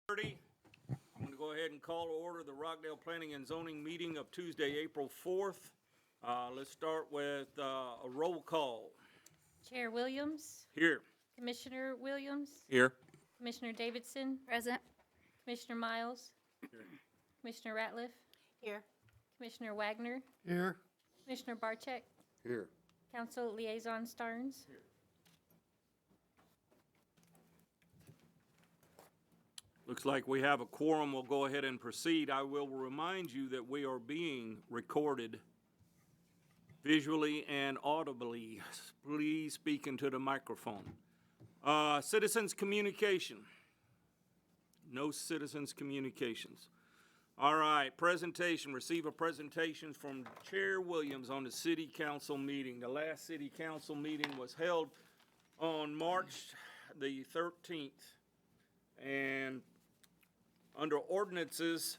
30. I'm going to go ahead and call to order the Rockdale Planning and Zoning meeting of Tuesday, April 4th. Let's start with a roll call. Chair Williams, Here. Commissioner Williams, Here. Commissioner Davidson, Present. Commissioner Miles, Here. Commissioner Ratliff, Here. Commissioner Wagner, Here. Commissioner Barcheck, Here. Council Liaison Starnes. Looks like we have a quorum. We'll go ahead and proceed. I will remind you that we are being recorded visually and audibly. Please speak into the microphone. Citizens communication. No citizens communications. All right, presentation. Receive a presentation from Chair Williams on the city council meeting. The last city council meeting was held on March the 13th. And under ordinances,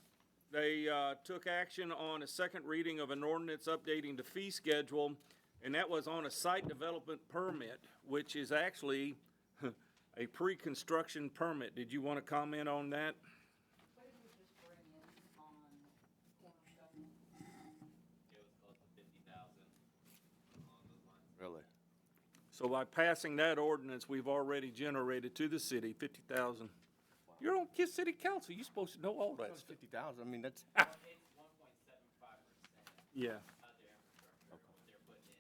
they took action on a second reading of an ordinance updating the fee schedule, and that was on a site development permit, which is actually a pre-construction permit. Did you want to comment on that? What did we just bring in on Cornerstone? It was close to 50,000 along those lines. Really? So by passing that ordinance, we've already generated to the city 50,000. You're on KISS City Council. You're supposed to know all that That's stuff. 50,000, I mean, that's, It's 1.75% Yeah. of their infrastructure, what they're putting in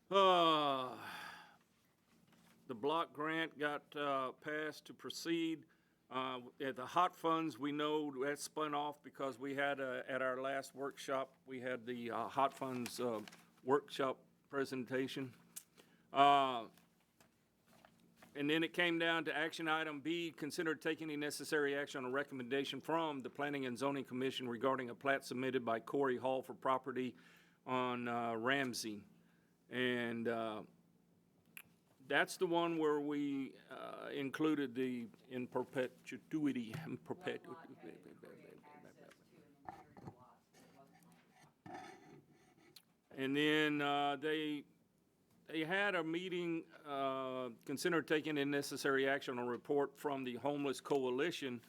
and The block grant got passed to proceed. At the hot funds, we know that spun off because we had, at our last workshop, we had the hot funds workshop presentation. And then it came down to action item B, consider taking any necessary action on a recommendation from the Planning and Zoning Commission regarding a plat submitted by Corey Hall for property on Ramsey. And that's the one where we included the in perpetuity. And then they had a meeting, consider taking the necessary action on a report from the Homeless Coalition,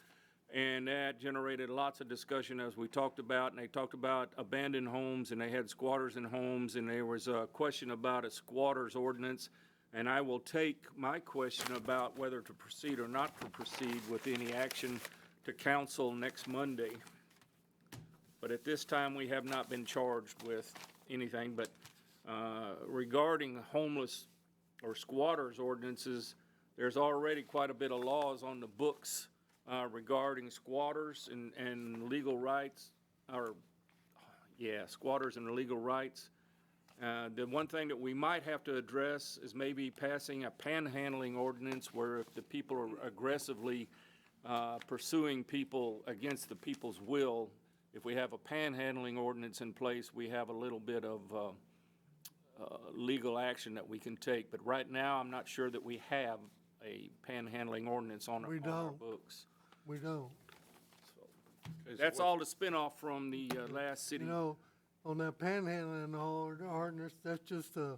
and that generated lots of discussion as we talked about, and they talked about abandoned homes, and they had squatters in homes, and there was a question about a squatters ordinance, and I will take my question about whether to proceed or not to proceed with any action to council next Monday. But at this time, we have not been charged with anything, but regarding homeless or squatters ordinances, there's already quite a bit of laws on the books regarding squatters and legal rights, squatters and legal rights. The one thing that we might have to address is maybe passing a panhandling ordinance where if the people are aggressively pursuing people against the people's will, if we have a panhandling ordinance in place, we have a little bit of legal action that we can take. But right now, I'm not sure that we have a panhandling ordinance on our books. we don't. That's all the spinoff from the last city. You know, on that panhandling ordinance, that's just a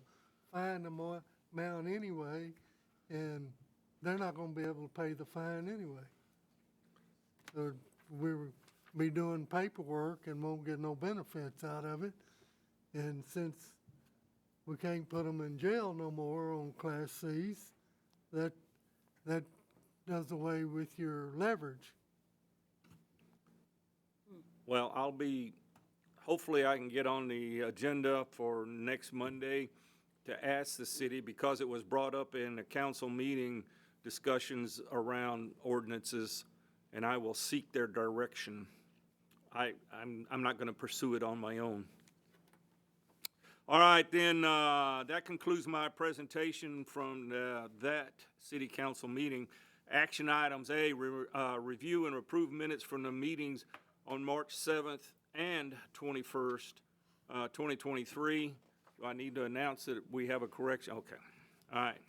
fine amount anyway, and they're not gonna be able to pay the fine anyway. So we'll be doing paperwork and won't get no benefits out of it. And since we can't put them in jail no more on Class Cs, that does away with your leverage. Well, hopefully I can get on the agenda for next Monday to ask the city, because it was brought up in a council meeting, discussions around ordinances, and I will seek their direction. I'm not gonna pursue it on my own. All right, then, that concludes my presentation from that city council meeting. Action items: A, review and approve minutes from the meetings on March 7th and 21st, 2023. Do I need to announce that we have a correction? Okay. All right.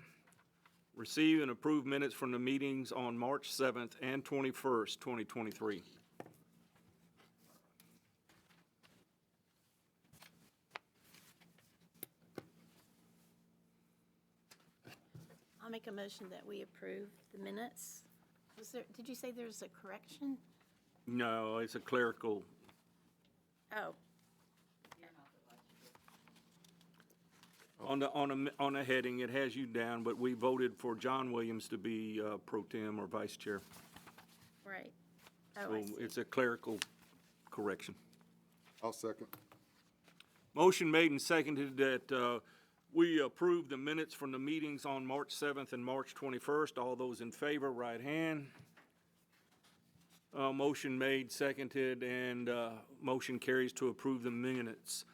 Receive and approve minutes from the meetings on March 7th and 21st, 2023. I'll make a motion that we approve the minutes. Did you say there's a correction? No, it's a clerical. Oh, On the heading, it has you down, but we voted for John Williams to be pro tem or vice chair. right. Oh, I So see. it's a clerical correction. I'll second. Motion made and seconded that we approve the minutes from the meetings on March 7th and March 21st. All those in favor, right hand. Motion made, seconded, and motion carries to approve the minutes.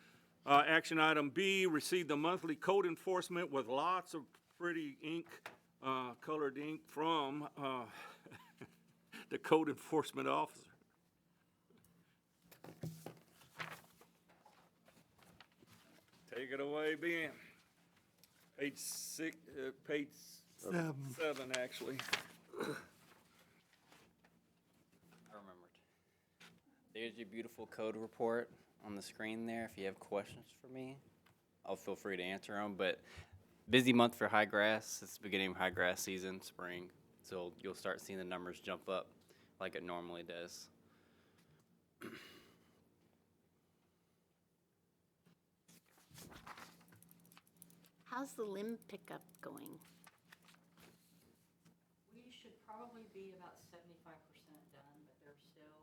Action item B, receive the monthly code enforcement with lots of pretty ink, colored ink from the code enforcement officer. Take it away, Ben. Page page 7. 7, actually. I remembered. There's your beautiful code report on the screen there. If you have questions for me, I'll feel free to answer them. But busy month for high grass. It's the beginning of high grass season, spring. So you'll start seeing the numbers jump up like it normally does. How's the limb pickup going? We should probably be about 75% done, but there's still,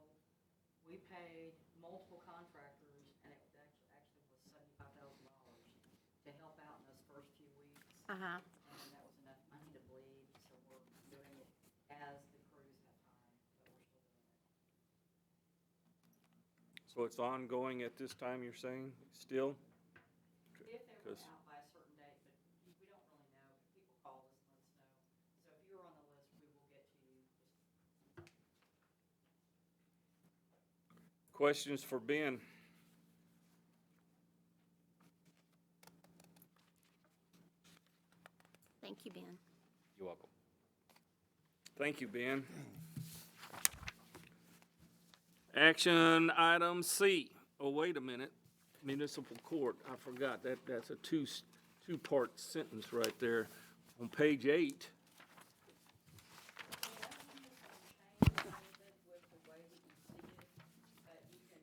we paid multiple contractors, and it actually was $75,000 to help out in those first few weeks. Uh-huh. And that was enough money to bleed, so we're doing it as the crews have time, but we're still doing it. So it's ongoing at this time, you're saying, still? If they were 'Cause- out by a certain date, but we don't really know. People call us and let us know. So if you're on the list, we will get to you. Questions for Ben? Thank you, Ben. You're welcome. Thank you, Ben. Action item C. Oh, wait a minute. Municipal court, I forgot, that's a two-part sentence right there. On page 8, So that one is gonna change a little bit with the way that you see it, but you can,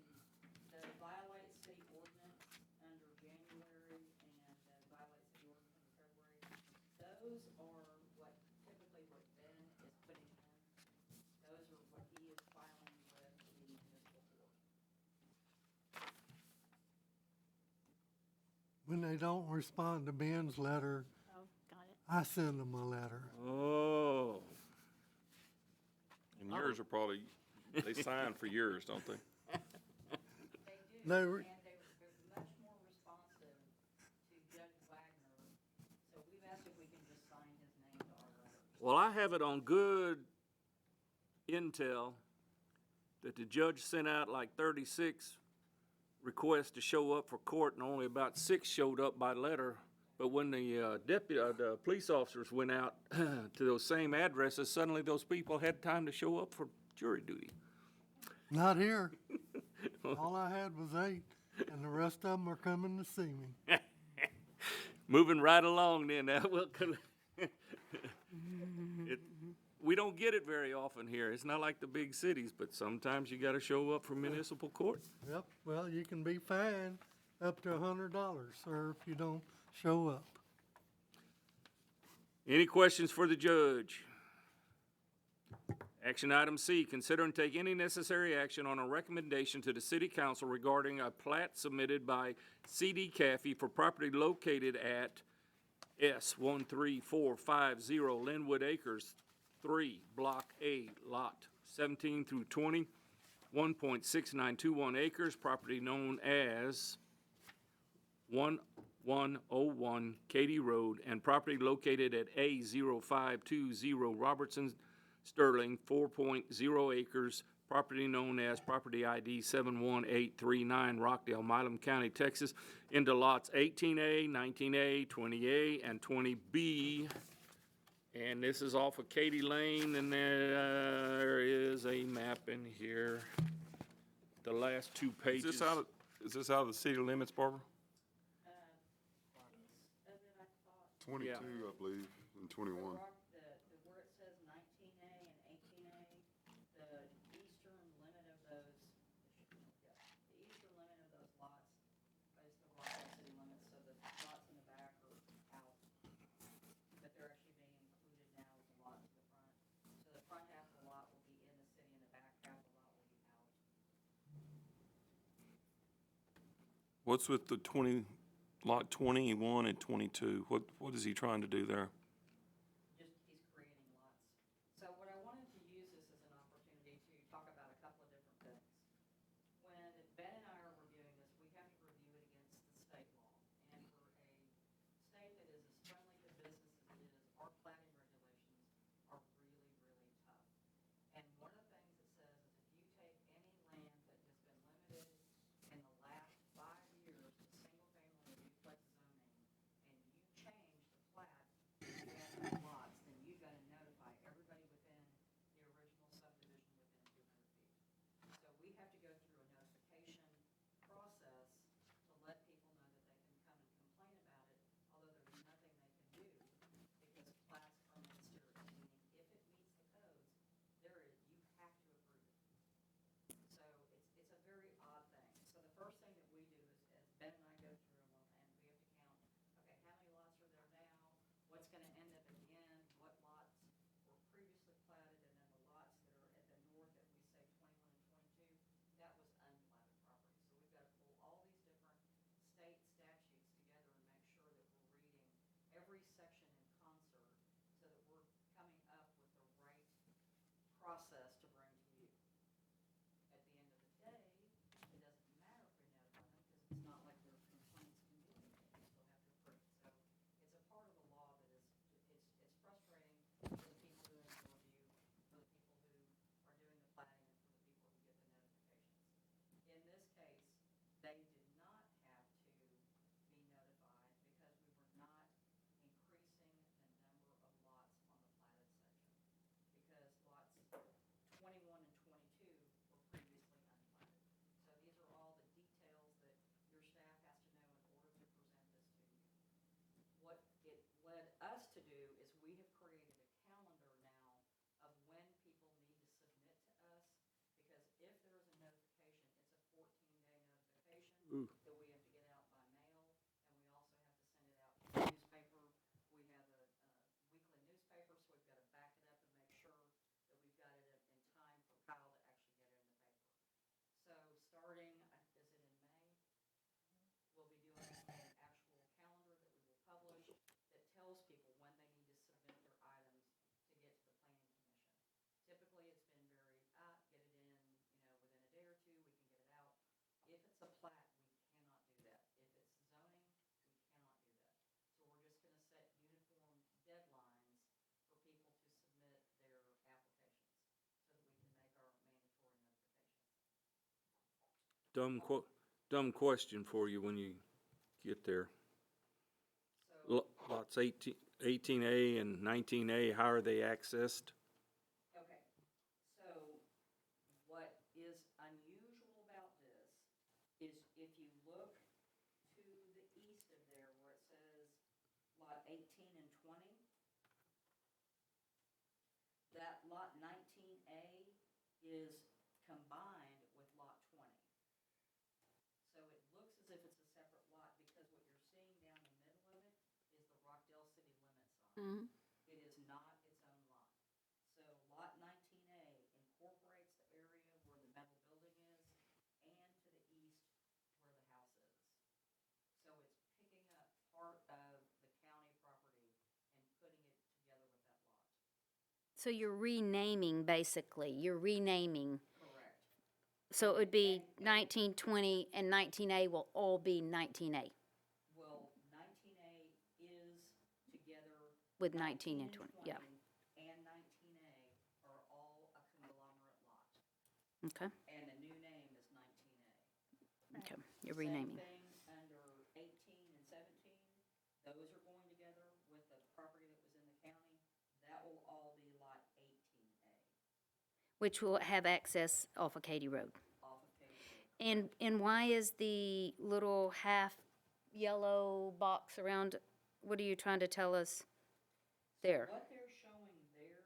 the violate city ordinance under January and the violate city ordinance under February, those are what typically what Ben is putting in. Those are what he is filing with the municipal court. When they don't respond to Ben's letter, Oh, got it. I send them a letter. oh, And yours are probably, they sign for yours, don't they? They do, They and were- they're much more responsive to Judge Wagner, so we've asked if we can just sign his name to our letters. well, I have it on good intel that the judge sent out like 36 requests to show up for court, and only about 6 showed up by letter. But when the the police officers went out to those same addresses, suddenly those people had time to show up for jury duty. Not here. All I had was 8, and the rest of them are coming to see me. Moving right along then. We don't get it very often here. It's not like the big cities, but sometimes you gotta show up for municipal court. Yep, well, you can be fined up to $100, sir, if you don't show up. Any questions for the judge? Action item C, consider and take any necessary action on a recommendation to the city council regarding a plat submitted by C.D. Caffey for property located at S 13450 Linwood Acres 3, Block A, Lot 17 through 20, 1.6921 acres, property known as 1101 Katy Road, and property located at A0520 Robertson Sterling, 4.0 acres, property known as property ID 71839, Rockdale, Milam County, Texas, into lots 18A, 19A, 20A, and 20B. And this is off of Katy Lane, and there is a map in here. The last 2 Is pages. this out of the city limits, Barbara? Piece of it, I thought, 22, Yeah. I believe. in 21. Where it says 19A and 18A, the eastern limit of those, yeah, the eastern limit of those lots is the Rockdale city limits, so the lots in the back are out. But they're actually being included now with the lot to the front. So the front half of the lot will be in the city and the back half of the lot will be out. What's with the lot 21 and 22? What is he trying to do there? Just, he's creating lots. So what I wanted to use this as an opportunity to talk about a couple of different things. When Ben and I are reviewing this, we have to review it against the state law. And for a state that is as friendly to business as it is, our planning regulations are really, really tough. And one of the things it says is if you take any land that has been limited in the last 5 years to single-family or duplex zoning, and you change the plat, you add those lots, then you gotta notify everybody within the original subdivision within 200 feet. So we have to go through a notification process to let people know that they can come and complain about it, although there's nothing they can do because plats are ministerial, meaning if it meets the codes, you have to approve it. So it's a very odd thing. So the first thing that we do is, as Ben and I go through and we have to count, okay, how many lots are there now? What's gonna end up at the end? What lots were previously platted? And then the lots that are at the north that we say 21 and 22, that was unplatted property. So we've got to pull all these different state statutes together and make sure that we're reading every section in concert so that we're coming up with the right process to bring to you. At the end of the day, it doesn't matter if we notify them because it's not like their complaints can do anything. You still have to approve it. So it's a part of the law that is, it's frustrating for the people doing the review, for the people who are doing the planning, and for the people who get the notifications. In this case, they did not have to be notified because we were not increasing the number of lots on the platted section. Because lots 21 and 22 were previously unplatted. So these are all the details that your staff has to know in order to present this to you. What it led us to do is we have created a calendar now of when people need to submit to us, because if there is a notification, it's a 14-day notification that we have to get out by mail, and we also have to send it out to the newspaper. We have a weekly newspaper, so we've got to back it up and make sure that we've got it in time for Kyle to actually get it in the paper. So starting, is it in May? We'll be doing an actual calendar that we will publish that tells people when they need to submit their items to get to the planning commission. Typically, it's been very, get it in, within a day or two, we can get it out. If it's a plat, we cannot do that. If it's zoning, we cannot do that. So we're just gonna set uniform deadlines for people to submit their applications so that we can make our mandatory notifications. Dumb question for you when you get there. So, Lots 18A and 19A, how are they accessed? okay, so what is unusual about this is if you look to the east of there where it says lot 18 and 20, that lot 19A is combined with lot 20. So it looks as if it's a separate lot because what you're seeing down the middle of it is the Rockdale city limit sign. It is not its own lot. So lot 19A incorporates the area where the metal building is and to the east where the house is. So it's picking up part of the county property and putting it together with that lot. So you're renaming, basically, you're renaming. Correct. So it would be 19, 20, and 19A will all be 19A Well, 19A is together. with 19 and 20, yeah. And 19A are all a conglomerate lot. Okay, And the new name is 19A. okay, you're renaming. Same thing under 18 and 17. Those are going together with the property that was in the county. That will all be lot 18A Which will have access off of Katy Road. off of Katy Road. And why is the little half yellow box around, what are you trying to tell us? There. What they're showing there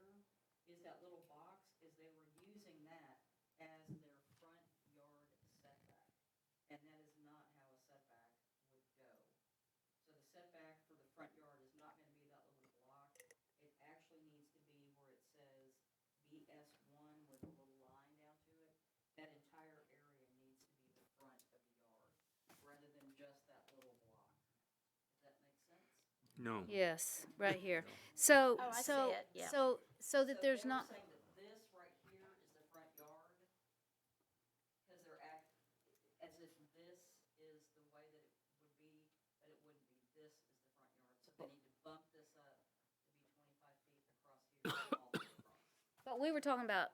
is that little box, is they were using that as their front yard setback. And that is not how a setback would go. So the setback for the front yard is not gonna be that little block. It actually needs to be where it says BS1 with a little line down to it. That entire area needs to be the front of the yard, rather than just that little block. Does that make sense? No. Yes, right here. So, Oh, I see so, it, yeah. so that there's not, They were saying that this right here is the front yard, because they're as if this is the way that it would be, but it wouldn't be. This is the front yard, so they need to bump this up to be 25 feet across here and all the way across. but we were talking about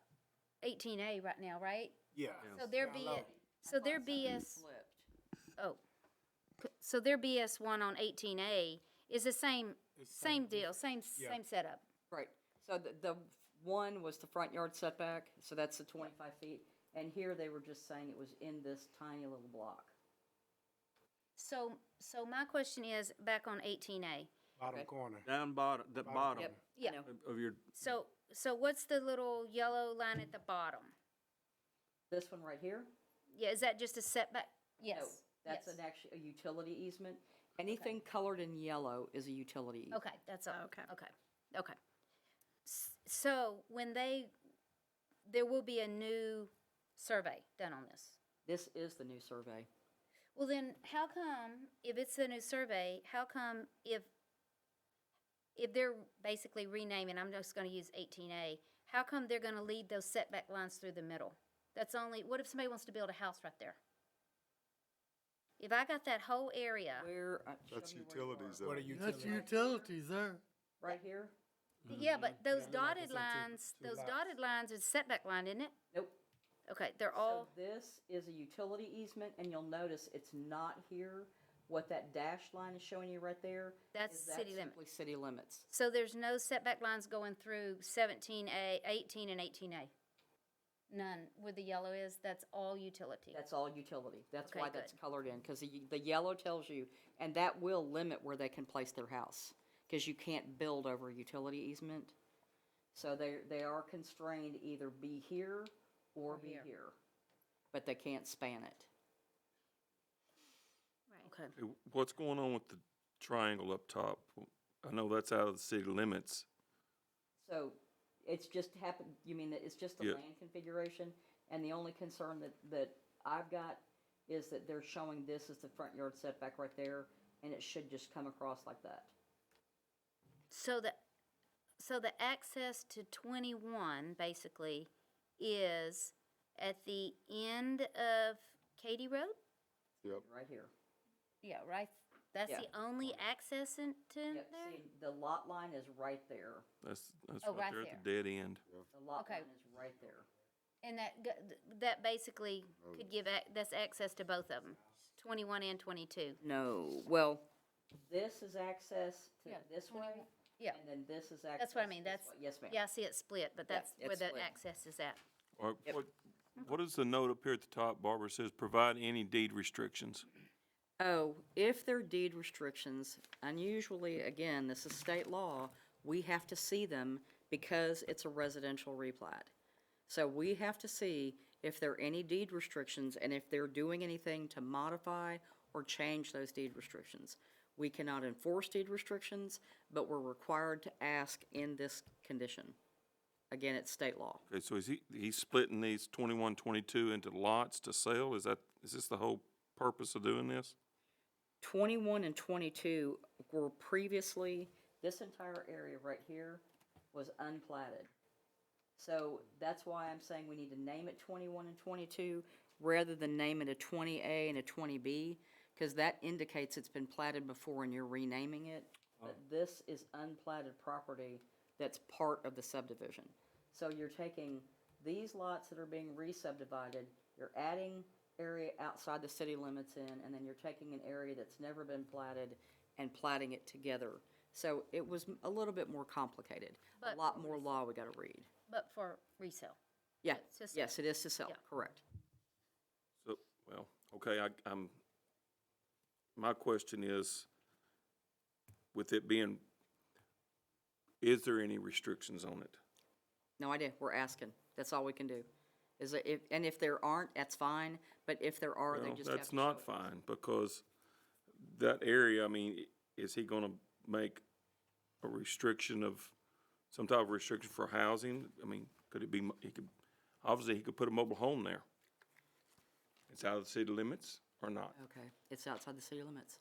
18A right now, right? Yeah. So their Yeah, I know. so their Something BS, flipped. oh, so their BS1 on 18A is the same, same deal, same setup. Right, so the one was the front yard setback, so that's the 25 feet, and here they were just saying it was in this tiny little block. So my question is, back on 18A, Bottom Okay. corner. Down bottom, the bottom Yep. yeah, I know. of your, so what's the little yellow line at the bottom? This one right here? Yeah, is that just a setback? No, Yes. that's yes. a utility easement. Anything colored in yellow is a utility easement. Okay, that's all. Okay. Okay. So when there will be a new survey done on this. This is the new survey. Well, then, how come, if it's a new survey, how come if they're basically renaming, I'm just gonna use 18A, how come they're gonna lead those setback lines through the middle? That's only, what if somebody wants to build a house right there? If I got that whole area, Where, That's show me where you utilities, are. though. What are you That's utilities there. Right here? yeah, but those Yeah, like dotted it's into lines, two those lots. dotted lines is setback line, isn't it? Nope. Okay, they're So all, this is a utility easement, and you'll notice it's not here. What that dashed line is showing you right there. That's is that's city limit. simply city limits. so there's no setback lines going through 17A, 18 and 18A? None, where the yellow is, that's all utility? That's all utility. That's Okay, why that's good. colored in, because the yellow tells you, and that will limit where they can place their house, because you can't build over a utility easement. So they are constrained to either be here or be here. here, but they can't span it. Okay. Hey, what's going on with the triangle up top? I know that's out of the city limits. So it's just happened, you mean that it's just the Yeah. land configuration? And the only concern that I've got is that they're showing this as the front yard setback right there, and it should just come across like that. So the access to 21 basically is at the end of Katy Road? Yep. Right here. Yeah, right, that's Yeah. the only access into Yep, there? see, the lot line is right there. That's Oh, right right there at the there. dead end. The lot Okay. line is right there. And that basically could give, that's access to both of them, 21 and 22? No, well, this is access to Yeah, this way, Yeah, and then this is access that's what I mean, this that's, way. Yes, ma'am. yeah, I see it split, but Yeah, that's it's where the split. access is at. Or Yep. what is the note up here at the top, Barbara, says provide any deed restrictions? Oh, if there are deed restrictions, unusually, again, this is state law, we have to see them because it's a residential replat. So we have to see if there are any deed restrictions and if they're doing anything to modify or change those deed restrictions. We cannot enforce deed restrictions, but we're required to ask in this condition. Again, it's state law. Okay, so he's splitting these 21, 22 into lots to sell? Is this the whole purpose of doing this? 21 and 22 were previously, this entire area right here was unplatted. So that's why I'm saying we need to name it 21 and 22 rather than name it a 20A and a 20B, because that indicates it's been platted before and you're renaming it. But this is unplatted property that's part of the subdivision. So you're taking these lots that are being re-subdivided, you're adding area outside the city limits in, and then you're taking an area that's never been platted and platting it together. So it was a little bit more complicated, a But- lot more law we gotta read. But for resale? Yeah, It's just- yes, it is to sell, Yeah. correct. So, well, okay, my question is, with it being, is there any restrictions on it? No idea, we're asking, that's all we can do. Is that if there aren't, that's fine, but if there are, they Well, just have to that's show not us. fine, because that area, I mean, is he gonna make a restriction of, some type of restriction for housing? I mean, could it be, obviously, he could put a mobile home there. It's out of the city limits or not? Okay, it's outside the city limits.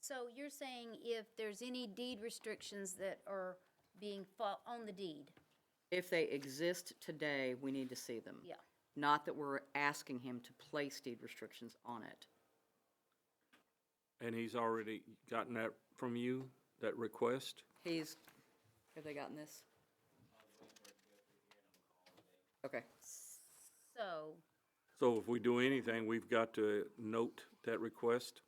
So you're saying if there's any deed restrictions that are being on the deed? If they exist today, we need to see them. Yeah. Not that we're asking him to place deed restrictions on it. And he's already gotten that from you, that request? Have they gotten this? Okay, So, So if we do anything, we've got to note that request?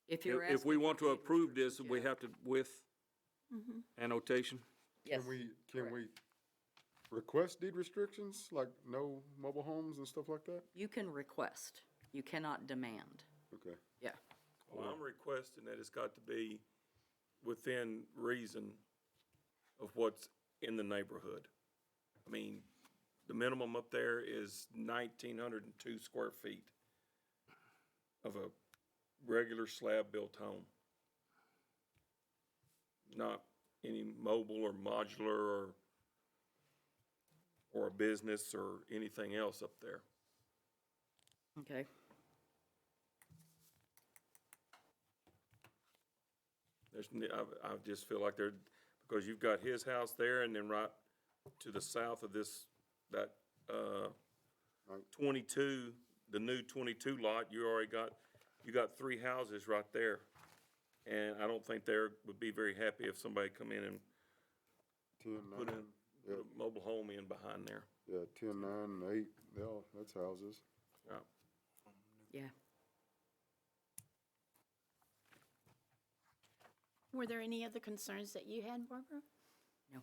if you're asking. If we for want to deed approve this, restrictions, we yeah. have to, with annotation? Yes, Can we request deed restrictions, like no mobile homes and stuff like that? you can request, you cannot demand, Okay. yeah. Well, I'm requesting that it's got to be within reason of what's in the neighborhood. I mean, the minimum up there is 1,902 square feet of a regular slab-built home. Not any mobile or modular or a business or anything else up there. Okay, I just feel like because you've got his house there, and then right to the south of this, that, Right. 22, the new 22 lot, you got 3 houses right there. And I don't think they would be very happy if somebody come in and 10-9, put a mobile home in behind there. yeah, 10-9 and 8, that's houses. Yeah. yeah. Were there any other concerns that you had, Barbara? No.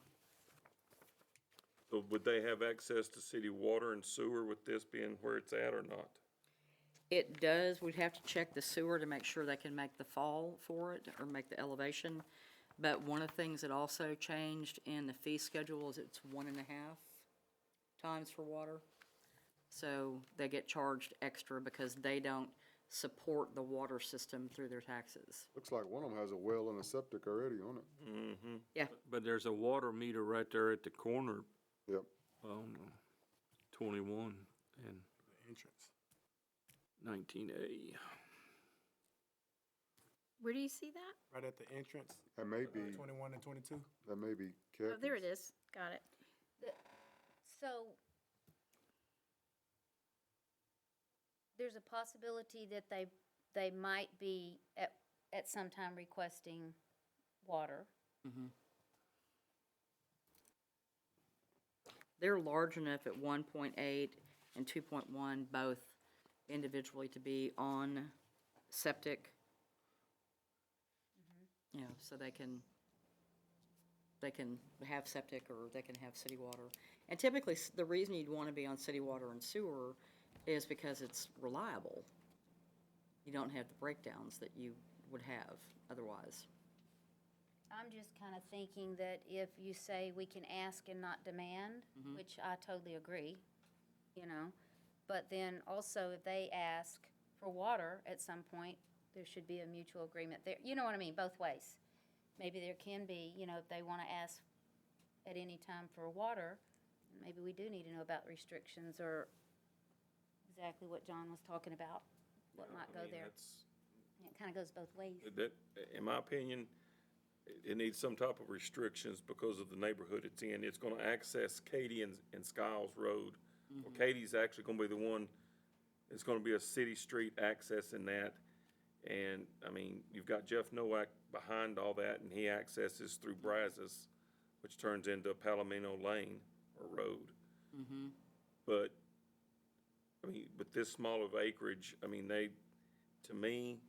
So would they have access to city water and sewer with this being where it's at or not? It does, we'd have to check the sewer to make sure they can make the fall for it, or make the elevation. But one of the things that also changed in the fee schedule is it's 1.5 times for water. So they get charged extra because they don't support the water system through their taxes. Looks like one of them has a well and a septic already on it. Mm-hmm. Yeah, But there's a water meter right there at the corner, Yep. 21 and Entrance. 19A. Where do you see that? Right at the entrance, That may be, 21 and 22. that may be Oh, there it Kevin's. is. Got it. so there's a possibility that they might be at some time requesting water. they're large enough at 1.8 and 2.1 both individually to be on septic. You know, so they can have septic or they can have city water. And typically, the reason you'd want to be on city water and sewer is because it's reliable. You don't have the breakdowns that you would have otherwise. I'm just kind of thinking that if you say we can ask and not demand, which I totally agree, you know, but then also if they ask for water at some point, there should be a mutual agreement there. You know what I mean, both ways. Maybe there can be, you know, if they want to ask at any time for water, maybe we do need to know about restrictions or exactly what John was talking about, what might go there. It kind of goes both ways. That, in my opinion, it needs some type of restrictions because of the neighborhood it's in. It's gonna access Katy and Skiles Road. Well, Katie's actually gonna be the one, it's gonna be a city street accessing that. And, I mean, you've got Jeff Nowak behind all that, and he accesses through Brazos, which turns into Palomino Lane or Road. But, I mean, with this small of acreage, I mean, to me,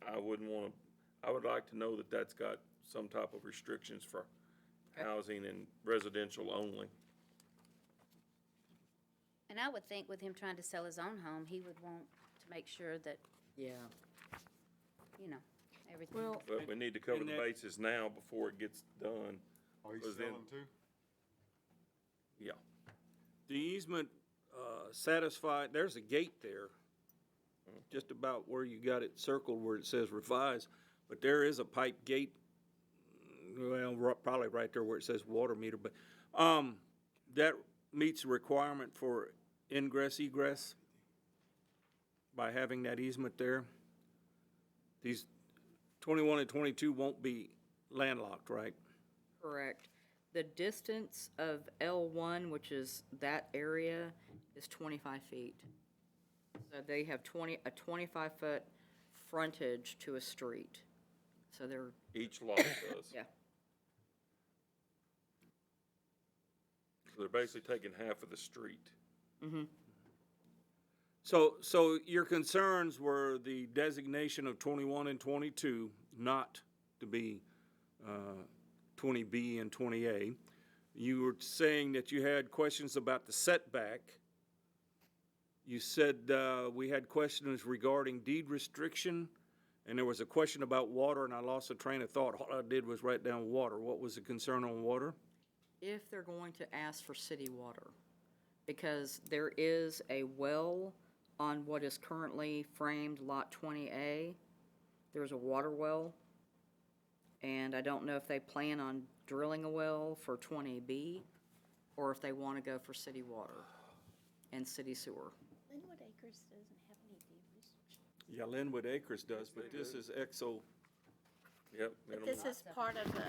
I wouldn't wanna, I would like to know that that's got some type of restrictions for housing and residential only. And I would think with him trying to sell his own home, he would want to make sure that, Yeah. you know, everything. Well, But we need to cover And the that- bases now before it gets done. Are you Because then- selling too? Yeah. The easement, satisfied, there's a gate there, just about where you got it circled where it says revise, but there is a pipe gate, well, probably right there where it says water meter, but, that meets the requirement for ingress egress by having that easement there. These 21 and 22 won't be landlocked, right? Correct. The distance of L1, which is that area, is 25 feet. So they have a 25-foot frontage to a street. So they're, Each lot does. yeah. So they're basically taking half of the street. So your concerns were the designation of 21 and 22 not to be 20B and 20A. You were saying that you had questions about the setback. You said we had questions regarding deed restriction, and there was a question about water, and I lost a train of thought. All I did was write down water. What was the concern on water? If they're going to ask for city water, because there is a well on what is currently framed Lot 20A. There's a water well, and I don't know if they plan on drilling a well for 20B, or if they want to go for city water and city sewer. Linwood Acres doesn't have any deed restrictions. Yeah, Linwood Acres does, but this is EXO. Yep. But minimum. this is part of the,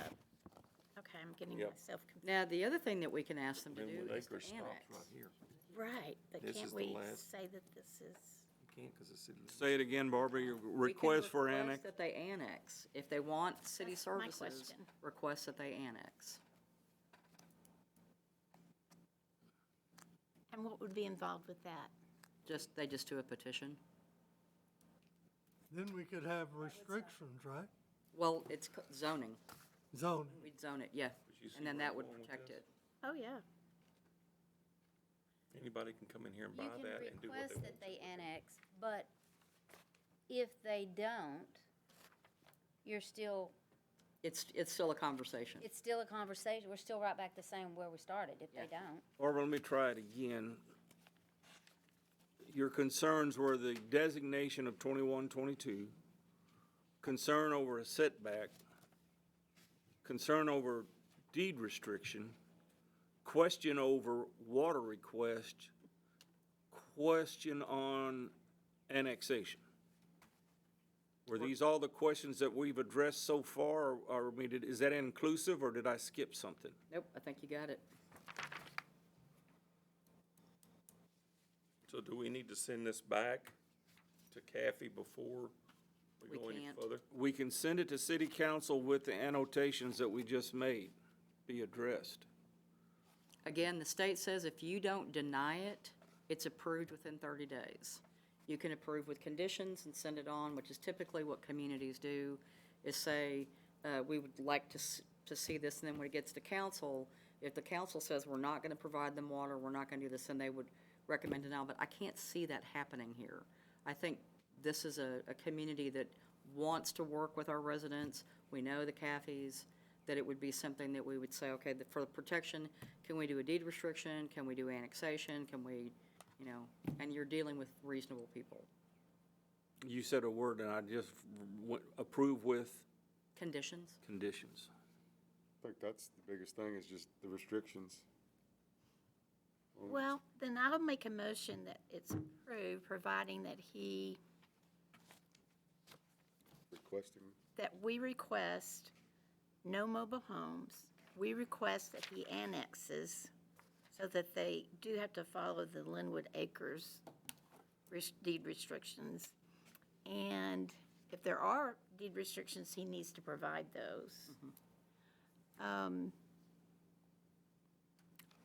okay, I'm getting Yep. myself confused. Now, the other thing that we can ask them to do Linwood is to Acres stops annex. right here. Right, but This is can't the we last- say that this is, You can't because the city. Say it again, Barbara, your We can request for request annex? that they annex. If they want city That's my services, question. request that they annex. and what would be involved with that? They just do a petition. Then we could have restrictions, right? Well, it's zoning. Zoning. We'd zone it, yeah. But you see And then where that I'm would going with protect this? it. Oh, yeah. Anybody can come in here and buy You can that and do what they request want. that they annex, but if they don't, you're still, It's still a conversation. it's still a conversation. We're still right back the same where we started if they Yeah. don't. Barbara, let me try it again. Your concerns were the designation of 21, 22, concern over a setback, concern over deed restriction, question over water request, question on annexation. Were these all the questions that we've addressed so far, or, I mean, is that inclusive, or did I skip something? Nope, I think you got it. So do we need to send this back to Kathy before we We go any can't. further? We can send it to city council with the annotations that we just made be addressed. Again, the state says if you don't deny it, it's approved within 30 days. You can approve with conditions and send it on, which is typically what communities do, is say, we would like to see this, and then when it gets to council, if the council says we're not gonna provide them water, we're not gonna do this, then they would recommend denial, but I can't see that happening here. I think this is a community that wants to work with our residents. We know the CAFEs, that it would be something that we would say, okay, for the protection, can we do a deed restriction? Can we do annexation? Can we, and you're dealing with reasonable people. You said a word and I just approve with Conditions? conditions. I think that's the biggest thing, is just the restrictions. Well, then I'll make a motion that it's approved, providing that Requesting, that we request no mobile homes. We request that he annexes so that they do have to follow the Linwood Acres deed restrictions. And if there are deed restrictions, he needs to provide those.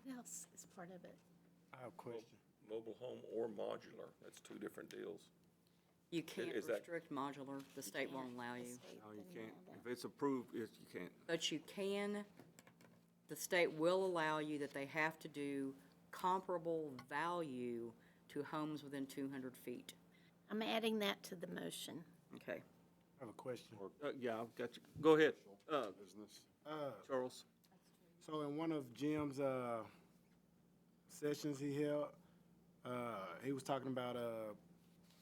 What else is part of it? I have a question. Mobile home or modular, that's two different deals. You can't Is that- restrict modular, the state won't allow The you. state No, you doesn't can't. allow If that. it's approved, you can't. But you can, the state will allow you that they have to do comparable value to homes within 200 feet. I'm adding that to the motion. Okay. I have a question. Yeah, I've got you. Go ahead, Business. Charles. So in one of Jim's, sessions he held, he was talking about,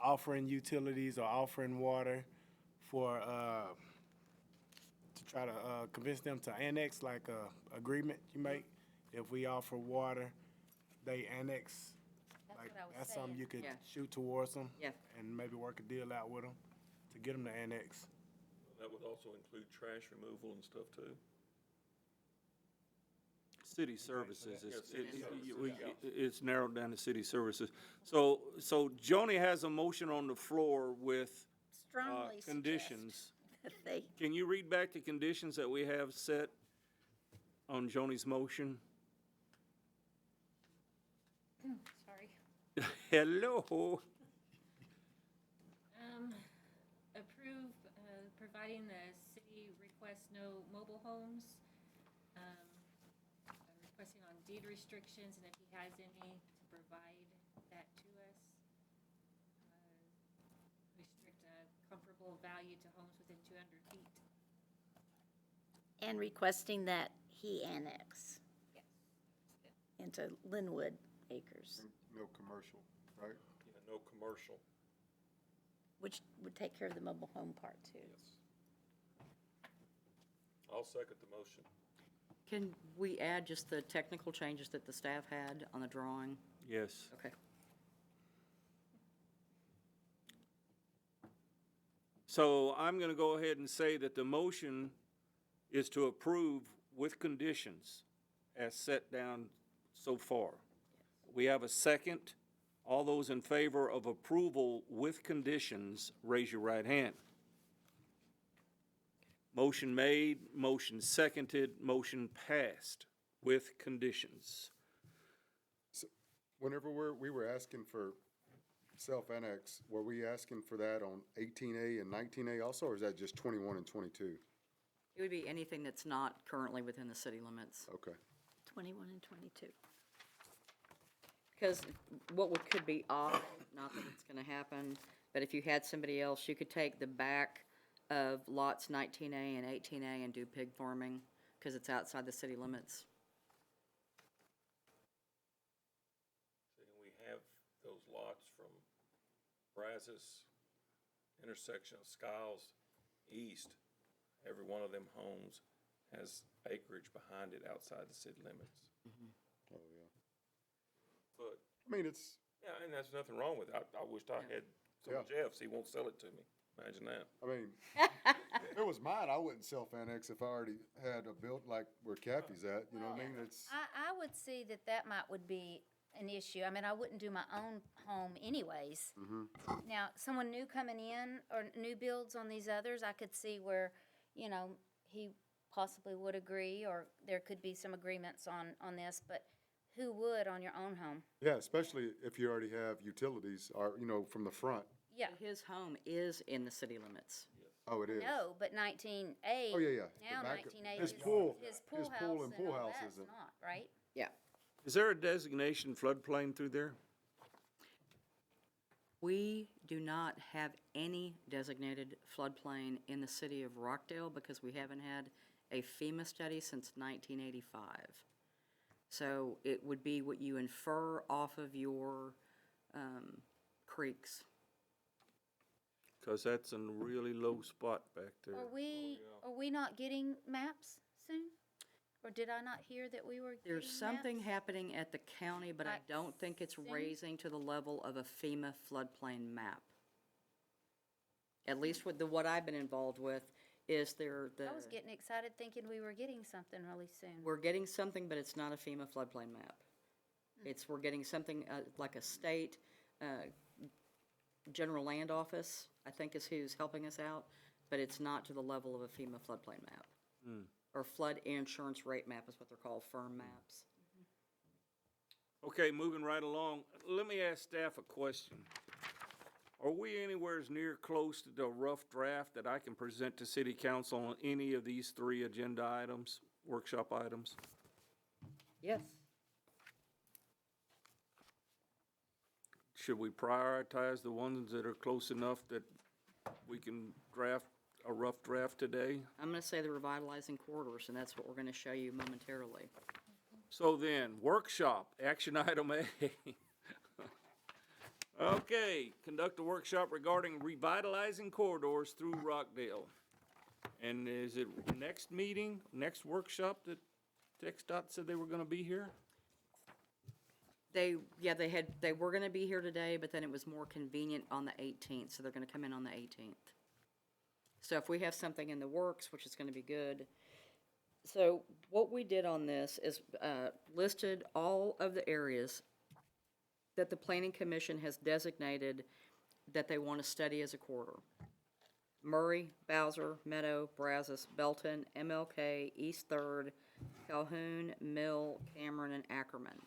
offering utilities or offering water for, to try to, convince them to annex, like a agreement you make. If we offer water, they annex. That's Like, what I was that's something saying. you could Yeah. shoot towards them. Yeah. And maybe work a deal out with them to get them to annex. That would also include trash removal and stuff too. City services, Yeah, it's, city services, yeah. it's narrowed down to city services. So Joni has a motion on the floor with, Strongly suggest conditions. that they, Can you read back the conditions that we have set on Joni's motion? Sorry. Hello? Approve, providing the city requests no mobile homes. Requesting on deed restrictions, and if he has any, to provide that to us. Restrict a comparable value to homes within 200 feet. and requesting that he annex Yes. into Linwood Acres, No commercial, right? Yeah, no commercial. which would take care of the mobile home part too. Yes. I'll second the motion. Can we add just the technical changes that the staff had on the drawing? Yes. Okay. So I'm gonna go ahead and say that the motion is to approve with conditions as set down so far. We have a second. All those in favor of approval with conditions, raise your right hand. Motion made, motion seconded, motion passed with conditions. Whenever we were asking for self-annex, were we asking for that on 18A and 19A also, or is that just 21 and 22? It would be anything that's not currently within the city limits. Okay. 21 and 22. Because could be odd, not that it's gonna happen, but if you had somebody else, you could take the back of lots 19A and 18A and do pig farming, because it's outside the city limits. See, we have those lots from Brazos, intersection of Skiles, east. Every one of them homes has acreage behind it outside the city limits. Oh, yeah. But, I mean, it's, yeah, and there's nothing wrong with it. I wished I had some of Jeff's. He won't sell it to me. Imagine that. I mean, if it was mine, I wouldn't self-annex if I already had a built like where Kathy's at, you know what I mean? It's, I would see that would be an issue. I mean, I wouldn't do my own home anyways. Now, someone new coming in or new builds on these others, I could see where, he possibly would agree, or there could be some agreements on this, but who would on your own home? yeah, especially if you already have utilities or, from the front. Yeah, His home is in the city limits. Oh, it is. no, but 19A. Oh, yeah, yeah. The Now back- 19A his is pool- his his pool pool house and and pool all house that's isn't. not, right? Yeah. Is there a designation floodplain through there? We do not have any designated floodplain in the city of Rockdale because we haven't had a FEMA study since 1985. So it would be what you infer off of your creeks. Cause that's a really low spot back there. Are we not getting maps soon? Or did I not hear that we were getting There's something maps? happening at the county, but I Like don't think it's soon? raising to the level of a FEMA floodplain map. At least with what I've been involved with, is I was getting excited thinking we were getting something really soon. we're getting something, but it's not a FEMA floodplain map. We're getting something like a state, general land office, I think is who's helping us out, but it's not to the level of a FEMA floodplain map. Or flood insurance rate map is what they're called, firm maps. Okay, moving right along, let me ask staff a question. Are we anywhere near close to the rough draft that I can present to city council on any of these three agenda items, workshop items? Yes. Should we prioritize the ones that are close enough that we can draft a rough draft today. I'm gonna say the revitalizing corridors, and that's what we're gonna show you momentarily. So then, workshop, action item A. Okay, conduct a workshop regarding revitalizing corridors through Rockdale. And is it next meeting, next workshop that TxDOT said they were gonna be here? They were gonna be here today, but then it was more convenient on the 18th, so they're gonna come in on the 18th. So if we have something in the works, which is gonna be good. So what we did on this is, listed all of the areas that the Planning Commission has designated that they want to study as a corridor. Murray, Bowser, Meadow, Brazos, Belton, MLK, East Third, Calhoun, Mill, Cameron, and Ackerman.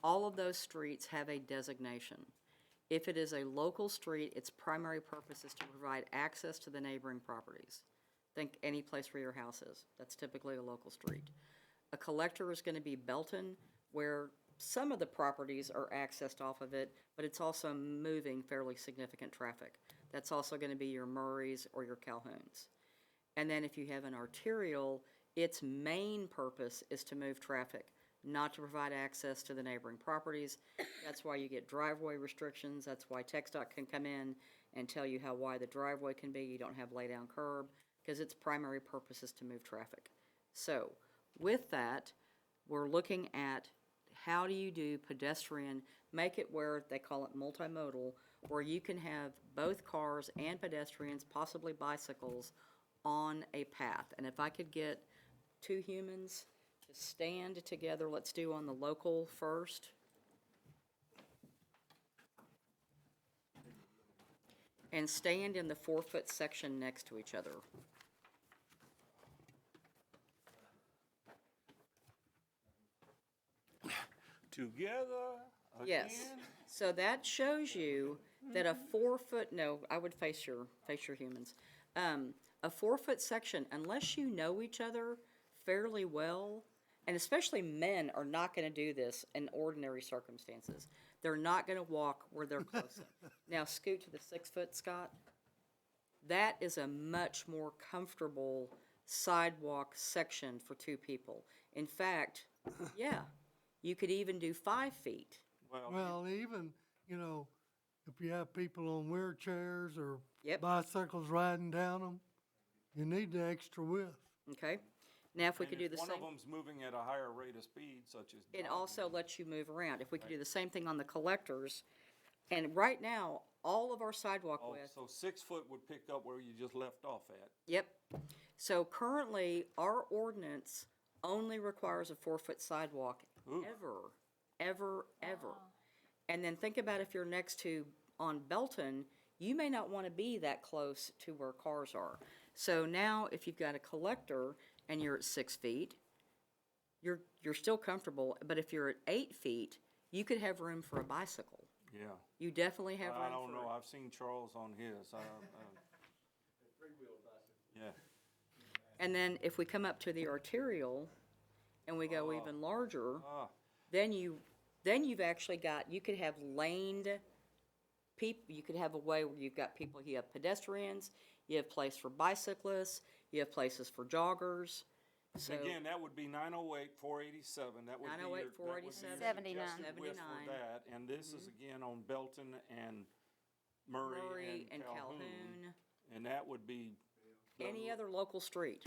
All of those streets have a designation. If it is a local street, its primary purpose is to provide access to the neighboring properties. Think any place where your house is. That's typically a local street. A collector is going to be Belton, where some of the properties are accessed off of it, but it's also moving fairly significant traffic. That's also going to be your Murrays or your Calhouns. And then if you have an arterial, its main purpose is to move traffic, not to provide access to the neighboring properties. That's why you get driveway restrictions. That's why TxDOT can come in and tell you how wide the driveway can be. You don't have lay-down curb, because its primary purpose is to move traffic. So with that, we're looking at how do you do pedestrian, make it where they call it multimodal, where you can have both cars and pedestrians, possibly bicycles, on a path. And if I could get two humans to stand together, let's do on the local first. And stand in the 4-foot section next to each other. Together again? Yes, so that shows you that a 4-foot, no, I would face your humans. A 4-foot section, unless you know each other fairly well, and especially men are not gonna do this in ordinary circumstances. They're not gonna walk where they're close. Now scoot to the 6-foot, Scott. That is a much more comfortable sidewalk section for two people. In fact, yeah, you could even do 5 feet. Well, even, you know, if you have people on wheelchairs or Yep. bicycles riding down them, you need the extra width. Okay, now if we could do the One same. of them's moving at a higher rate of speed, such as. It also lets you move around. If we could do the same thing on the collectors, and right now, all of our sidewalk Oh, width, so 6 foot would pick up where you just left off at. yep. So currently, our ordinance only requires a 4-foot sidewalk, Ooh. ever. And then think about if you're next to, on Belton, you may not want to be that close to where cars are. So now, if you've got a collector and you're at 6 feet, you're still comfortable, but if you're at 8 feet, you could have room for a bicycle. Yeah. You definitely have room I don't for know, I've seen Charles on his. Yeah. And then if we come up to the arterial and we go even larger, Ah, then you've actually got, you could have laned people, you could have a way where you've got people, you have pedestrians, you have place for bicyclists, you have places for joggers. So again, that would be 908, 487, that would be your. 908, that would be your 487. $79. suggested width for 79. that, and this is again on Belton and Murray and Calhoun. And that would be. any other local street,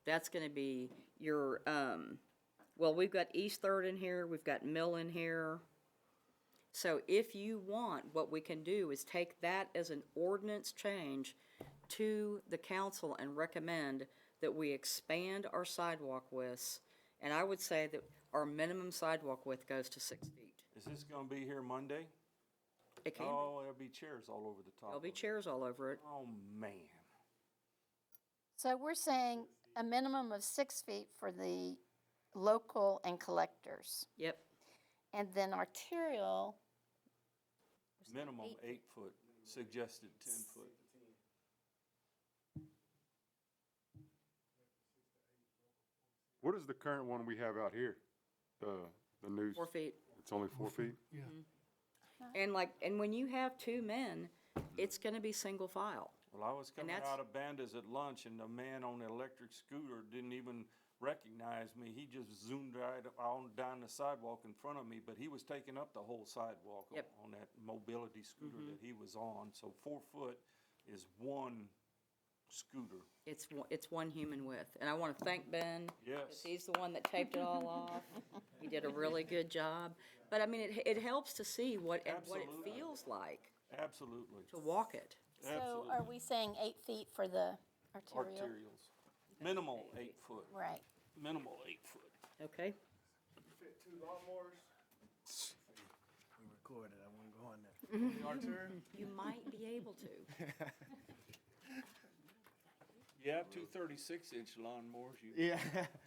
that's gonna be your, well, we've got East Third in here, we've got Mill in here. So if you want, what we can do is take that as an ordinance change to the council and recommend that we expand our sidewalk widths. And I would say that our minimum sidewalk width goes to 6 feet. Is this gonna be here Monday? It can, Oh, there'll be chairs all over the top. there'll be of it. chairs all over it. Oh, man. So we're saying a minimum of 6 feet for the local and collectors. Yep, And then arterial, Minimum 8 foot, suggested 10 foot. What is the current one we have out here? The new, 4 feet. it's only 4 feet? And like, and when you have two men, it's gonna be single file. Well, I was And coming that's- out of Banda's at lunch, and the man on the electric scooter didn't even recognize me. He just zoomed right on down the sidewalk in front of me, but he was taking up the whole sidewalk Yep. on that mobility scooter that he was on. So 4 foot is one scooter. It's one human width. And I want to thank Ben. Yes. 'Cause he's the one that taped it all off. He did a really good job. But I mean, it helps to see what it Absolutely. feels like Absolutely. to walk it. So Absolutely. are we saying 8 feet for the arterial? Arterials. Minimal 8 foot. Right. Minimal 8 foot. Okay? Fit 2 lawnmowers. We recorded, I won't go on there. The arterial? You might be able to. Yeah, 2 36-inch lawnmowers. Yeah.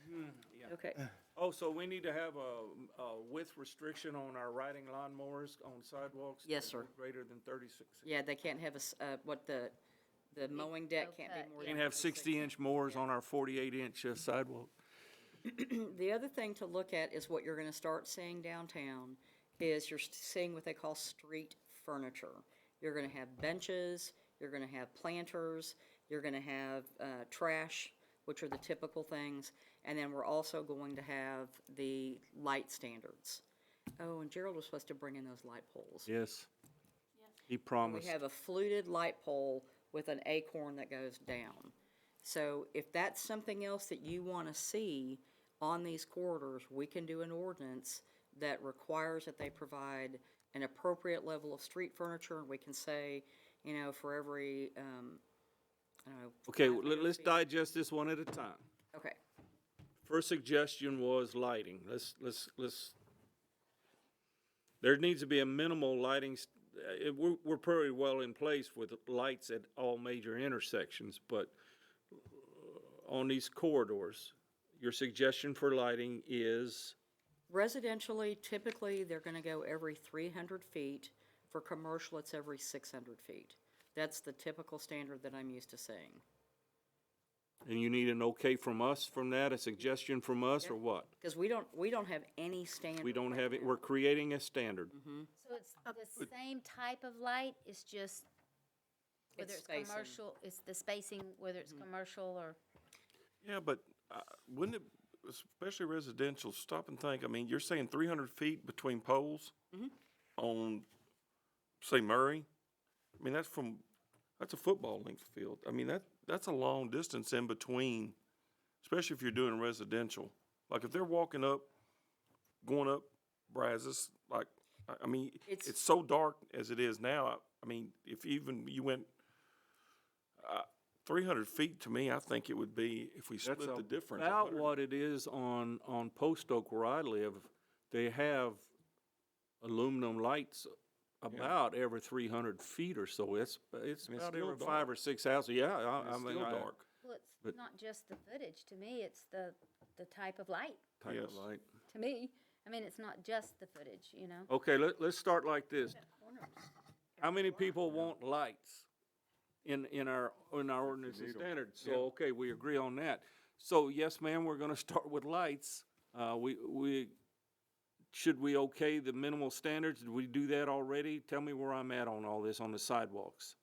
Yeah. Okay. Oh, so we need to have a width restriction on our riding lawnmowers on sidewalks? Yes, that sir. are greater than 36. Yeah, they can't have what the mowing deck can't be cut, more We than. can't have 60-inch mowers on our 48-inch sidewalk. The other thing to look at is what you're gonna start seeing downtown, is you're seeing what they call street furniture. You're gonna have benches, you're gonna have planters, you're gonna have, trash, which are the typical things, and then we're also going to have the light standards. Oh, and Gerald was supposed to bring in those light poles. Yes. He We promised. have a fluted light pole with an acorn that goes down. So if that's something else that you want to see on these corridors, we can do an ordinance that requires that they provide an appropriate level of street furniture. We can say, for every, I don't know. Okay, 500 let's feet. digest this one at a time. Okay, First suggestion was lighting. There needs to be a minimal lighting, we're pretty well in place with lights at all major intersections, but on these corridors, your suggestion for lighting is, residentially, typically, they're gonna go every 300 feet. For commercial, it's every 600 feet. That's the typical standard that I'm used to seeing. and you need an okay from us from that, a suggestion from us, or what? Because we don't have any standard. We don't right have it, now. we're creating a standard. So it's the same type of light, it's just whether It's it's spacing. commercial, it's the spacing, whether it's commercial or. Yeah, but wouldn't it, especially residential, stop and think, I mean, you're saying 300 feet between poles? On, say, Murray? I mean, that's a football length field. I mean, that's a long distance in between, especially if you're doing residential. Like, if they're walking up, going up Brazos, like, I mean, It's- it's so dark as it is now. I mean, if even you went 300 feet, to me, I think it would be, if we split the difference. About 100. what it is on Post Oak where I live. They have aluminum lights about every 300 feet or so. It's And it's about still every dark. 5 or 6 houses. Yeah, I It's mean, still dark. Well, But- it's not just the footage, to me, it's the type of light, type of Yes. light. to me. I mean, it's not just the footage, you know? Okay, let's start like this. How many people want lights in our ordinance and standards? So, okay, we agree on that. So, yes, ma'am, we're gonna start with lights. Should we okay the minimal standards? Did we do that already? Tell me where I'm at on all this, on the sidewalks.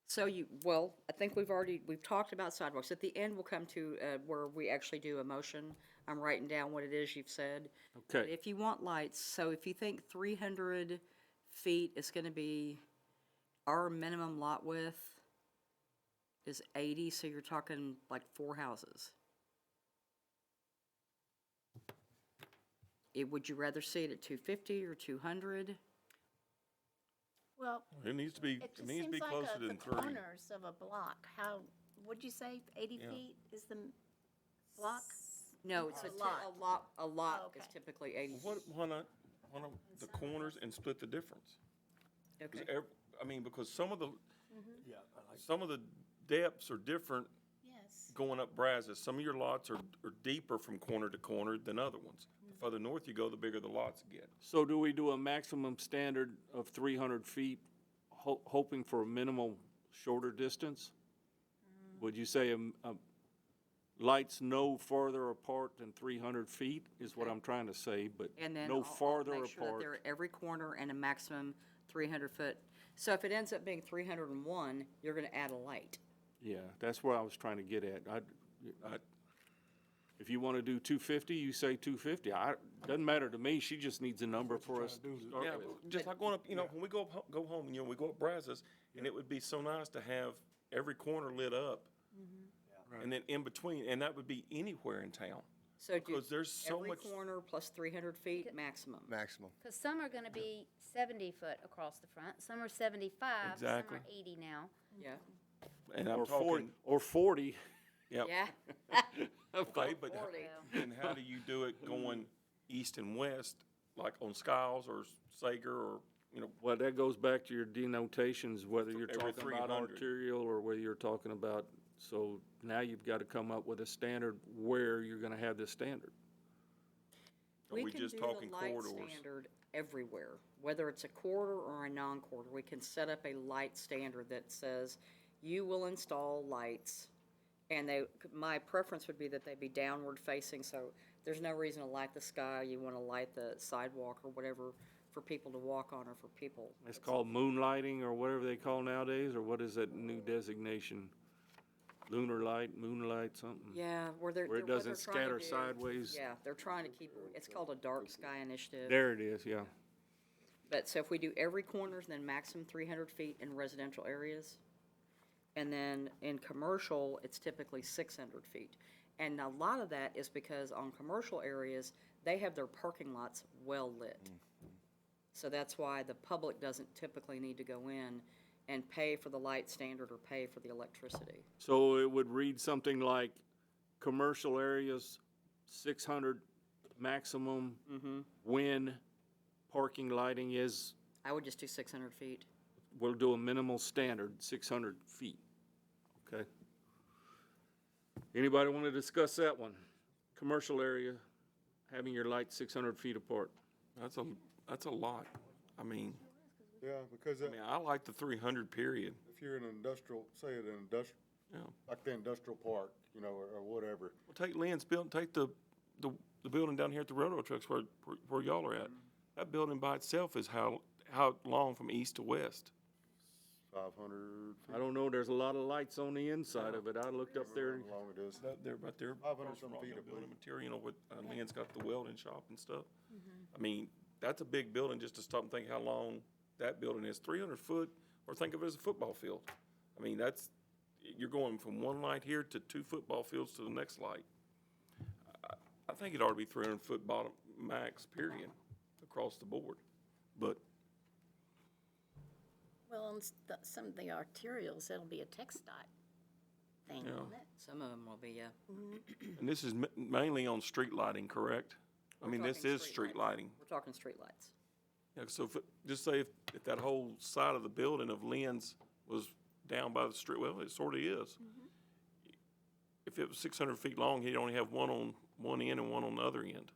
So I think we've talked about sidewalks. At the end, we'll come to where we actually do a motion. I'm writing down what it is you've said. But Okay, if you want lights, so if you think 300 feet is gonna be, our minimum lot width is 80, so you're talking like 4 houses. Would you rather see it at 250 or 200? Well, It needs to be, it it just needs to seems be like closer the than 3. corners of a block. How, what'd you say, 80 Yeah. feet is the block? No, it's A lot. a lot Oh, is okay. typically 80. Why not the corners and split the difference? 'Cause Okay. I mean, because some of the, Yeah, I like some of the depths are different Yes. going up Brazos. Some of your lots are deeper from corner to corner than other ones. The further north you go, the bigger the lots get. so do we do a maximum standard of 300 feet, hoping for a minimal shorter distance? Would you say lights no farther apart than 300 feet is what I'm trying to say, but And then no I'll farther make sure that they're apart? at every corner and a maximum 300-foot. So if it ends up being 301, you're gonna add a light. Yeah, that's where I was trying to get at. If you want to do 250, you say 250. Doesn't matter to me. She just needs a number for us. to start Yeah, with. just like going up, you know, when we go home, you know, we go up Brazos, and it would be so nice to have every corner lit up. And then in between, and that would be anywhere in town. So do Because there's so every much. corner plus 300 feet maximum. Maximum. Because some are gonna be 70 foot across the front, some are 75, Exactly. some are 80 now. Yeah. And I'm Or 40, talking, or 40. yep. Yeah. Okay, but 40. and how do you do it going east and west, like on Skiles or Sager or, you know, Well, that goes back to your denotations, whether you're Every talking about 300. arterial or whether you're talking about, so now you've got to come up with a standard where you're going to have this standard. are we can just do talking the light corridors? standard everywhere, whether it's a corridor or a non-corridor. We can set up a light standard that says you will install lights, and my preference would be that they be downward facing, so there's no reason to light the sky. You want to light the sidewalk or whatever for people to walk on or for people. It's called moonlighting or whatever they call nowadays, or what is that new designation? Lunar light, moonlight, something? Yeah, Where it what they're doesn't trying to scatter do- sideways? Yeah, they're trying to keep, it's called a dark sky initiative. There it is, yeah. But so if we do every corners, then maximum 300 feet in residential areas. And then in commercial, it's typically 600 feet. And a lot of that is because on commercial areas, they have their parking lots well lit. So that's why the public doesn't typically need to go in and pay for the light standard or pay for the electricity. So it would read something like, commercial areas, 600 maximum, when parking lighting is, I would just do 600 feet. we'll do a minimal standard, 600 feet. Okay? Anybody want to discuss that one? Commercial area, having your lights 600 feet apart. That's a lot. I mean, Yeah, because I like the 300 period. if you're in an industrial, say at an industrial, Yeah. like the industrial park, you know, or whatever. Well, take Lynn's building, take the building down here at the railroad tracks where y'all are at. That building by itself is how long from east to west? 500 feet. I don't know, there's a lot of lights on the inside of it. I looked up there. How long it is. They're right there. 500 across from some feet, I Rockdale Building believe. Material, you know, with, Lynn's got the welding shop and stuff. I mean, that's a big building, just to stop and think how long that building is. 300 foot, or think of it as a football field. I mean, you're going from one light here to 2 football fields to the next light. I think it ought to be 300 foot bottom max, period, across the board. But Well, on some of the arterials, it'll be a text dot thing, Yeah. won't it? Some of them will be, yeah. and this is mainly on street lighting, correct? I We're mean, this talking is street lighting. We're talking streetlights. Yeah, so just say if that whole side of the building of Lynn's was down by the street, well, it sort of is. If it was 600 feet long, he'd only have one on one end and one on the other end.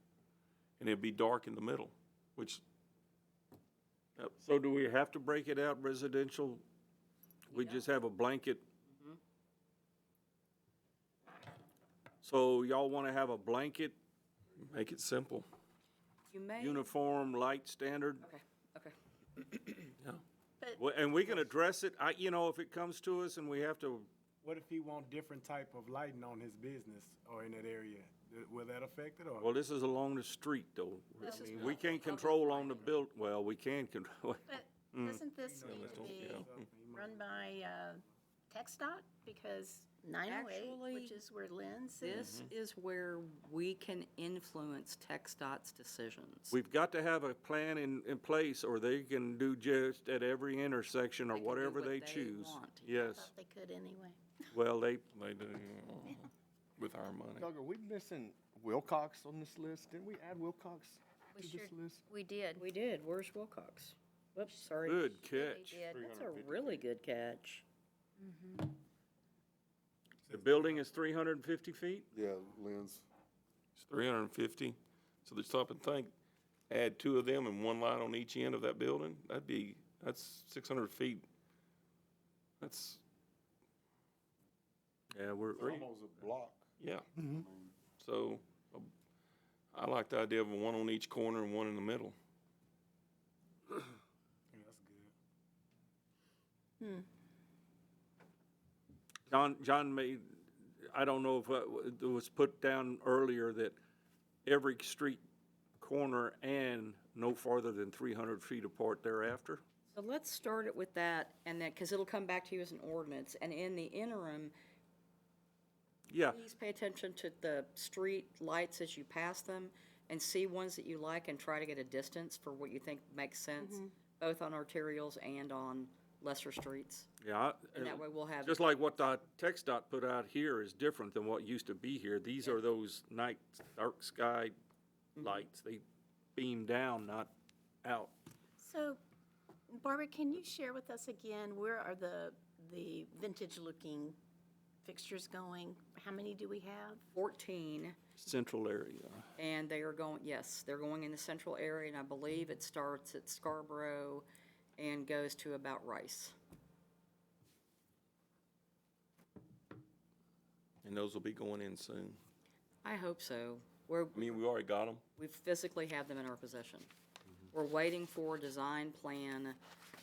And it'd be dark in the middle, which, So do we have to break it out residential? We just have a blanket? So y'all want to have a blanket, make it simple. You may, uniform light standard? okay. Yeah. Well, and we can address it, if it comes to us and we have to, What if he want different type of lighting on his business or in that area? Will that affect it or? well, this is along the street though. I mean, we can't control on the we can control. But doesn't this need to don't- be yeah. run by TxDOT? Because 908, which Actually, is where Lynn's This is where we can influence TxDOT's decisions. We've got to have a plan in place, or they can do just at every intersection or They can do whatever what they they choose. want. Yes, thought they could anyway. well, They do, with our money. Doug, are we missing Wilcox on this list? Didn't we add Wilcox We to sure, this list? we did. We did. Where's Wilcox? Whoops, sorry. good We catch. did. That's a really good catch. The building is 350 feet? Yeah, Lynn's. It's 350. So just stop and think, add 2 of them and one light on each end of that building, that's 600 feet. That's, Yeah, we're, It's almost a block. yeah. So I like the idea of one on each corner and one in the middle. Yeah, that's good. John made, I don't know if it was put down earlier that every street corner and no farther than 300 feet apart thereafter. So let's start it with that, and then, because it'll come back to you as an ordinance, and in the interim, Yeah, please pay attention to the street lights as you pass them, and see ones that you like, and try to get a distance for what you think makes sense, both on arterials and on lesser streets. yeah. And that way we'll have. Just like what the text dot put out here is different than what used to be here. These are those night, dark sky lights. They beam down, not out. So, Barbara, can you share with us again, where are the vintage-looking fixtures going? How many do we have? 14, Central area. and they are going, yes, they're going in the central area, and I believe it starts at Scarborough and goes to about Rice. And those will be going in soon. I hope so. I mean, we already got them. We physically have them in our possession. We're waiting for a design plan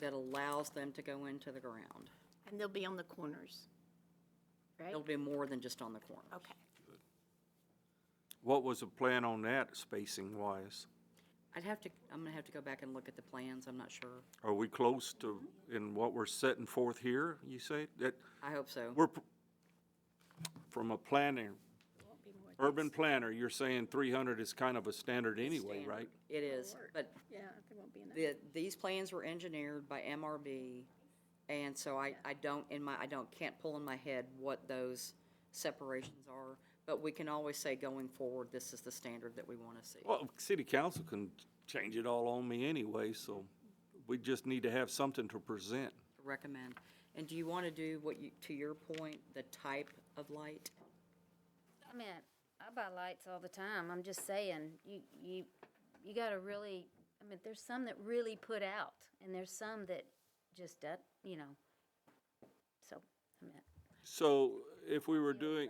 that allows them to go into the ground. And they'll be on the corners, right? It'll be more than just on the corner. Okay. What was the plan on that spacing wise? I'm gonna have to go back and look at the plans, I'm not sure. Are we close to, in what we're setting forth here, you say? That, I hope so. from a planning, Won't be more than urban planner, you're saying 300 is kind of a standard anyway, right? It is, but Yeah, there won't be enough. these plans were engineered by MRB, and so I can't pull in my head what those separations are, but we can always say going forward, this is the standard that we want to see. Well, city council can change it all on me anyway, so we just need to have something to present. To recommend. And do you want to do to your point, the type of light? I mean, I buy lights all the time. I'm just saying, you gotta really, I mean, there's some that really put out, and there's some that just doesn't, you know. So, I mean, So if we were doing,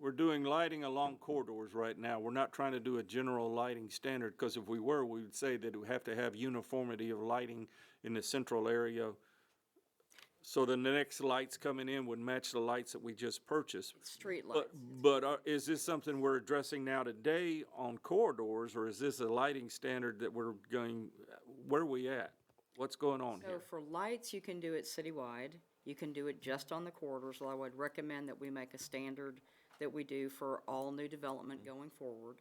we're doing lighting along corridors right now. We're not trying to do a general lighting standard, because if we were, we would say that we have to have uniformity of lighting in the central area. So then the next lights coming in would match the lights that we just purchased. Street lights. But is this something we're addressing now today on corridors, or is this a lighting standard that we're going, where are we at? What's going on So here? for lights, you can do it citywide. You can do it just on the corridors. Well, I would recommend that we make a standard that we do for all new development going forward.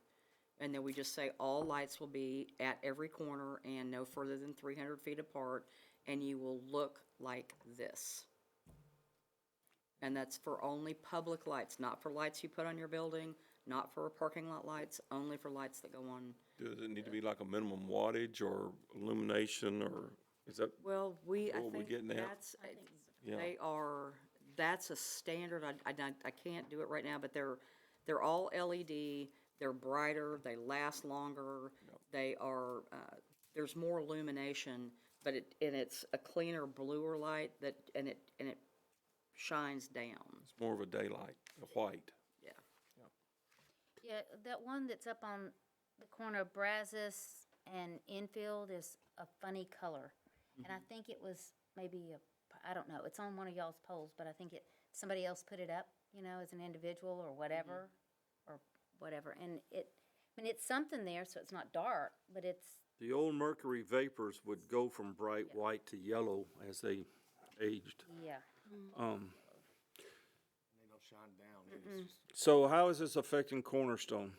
And then we just say all lights will be at every corner and no further than 300 feet apart, and you will look like this. And that's for only public lights, not for lights you put on your building, not for parking lot lights, only for lights that go on. Does it need to be like a minimum wattage or illumination, or is that, Well, I What are we think getting at? that's, yeah? that's a standard, I can't do it right now, but they're all LED, they're brighter, they last longer, they are, there's more illumination, but it's a cleaner, bluer light and it shines down, It's more of a daylight, a white. yeah. yeah, that one that's up on the corner of Brazos and Infield is a funny color. And I think it was maybe I don't know, it's on one of y'all's polls, but I think somebody else put it up, you know, as an individual or whatever, and I mean, it's something there, so it's not dark, but it's, The old mercury vapors would go from bright white to yellow as they aged. yeah. They don't shine down. It's just- So how is this affecting Cornerstone?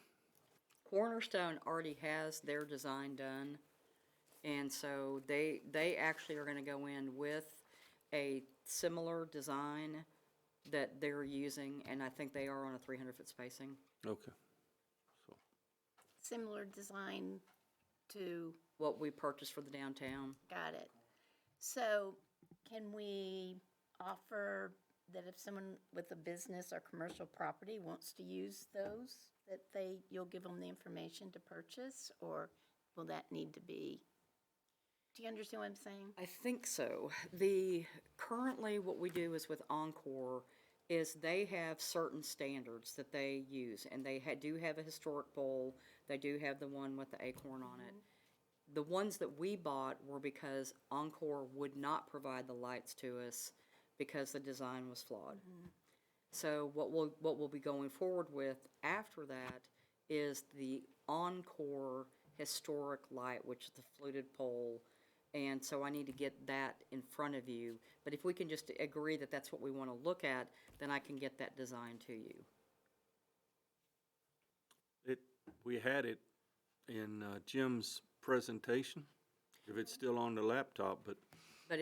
Cornerstone already has their design done, and so they actually are gonna go in with a similar design that they're using, and I think they are on a 300-foot spacing. Okay. Similar design to, What we purchased for the downtown. got it. So can we offer that if someone with a business or commercial property wants to use those, that you'll give them the information to purchase, or will that need to be? Do you understand what I'm saying? I think so. Currently what we do is with Encore is they have certain standards that they use, and they do have a historic pole. They do have the one with the acorn on it. the ones that we bought were because Encore would not provide the lights to us because the design was flawed. So what we'll be going forward with after that is the Encore historic light, which is the fluted pole. And so I need to get that in front of you. But if we can just agree that that's what we want to look at, then I can get that design to you. We had it in Jim's presentation, if it's still on the laptop, but, But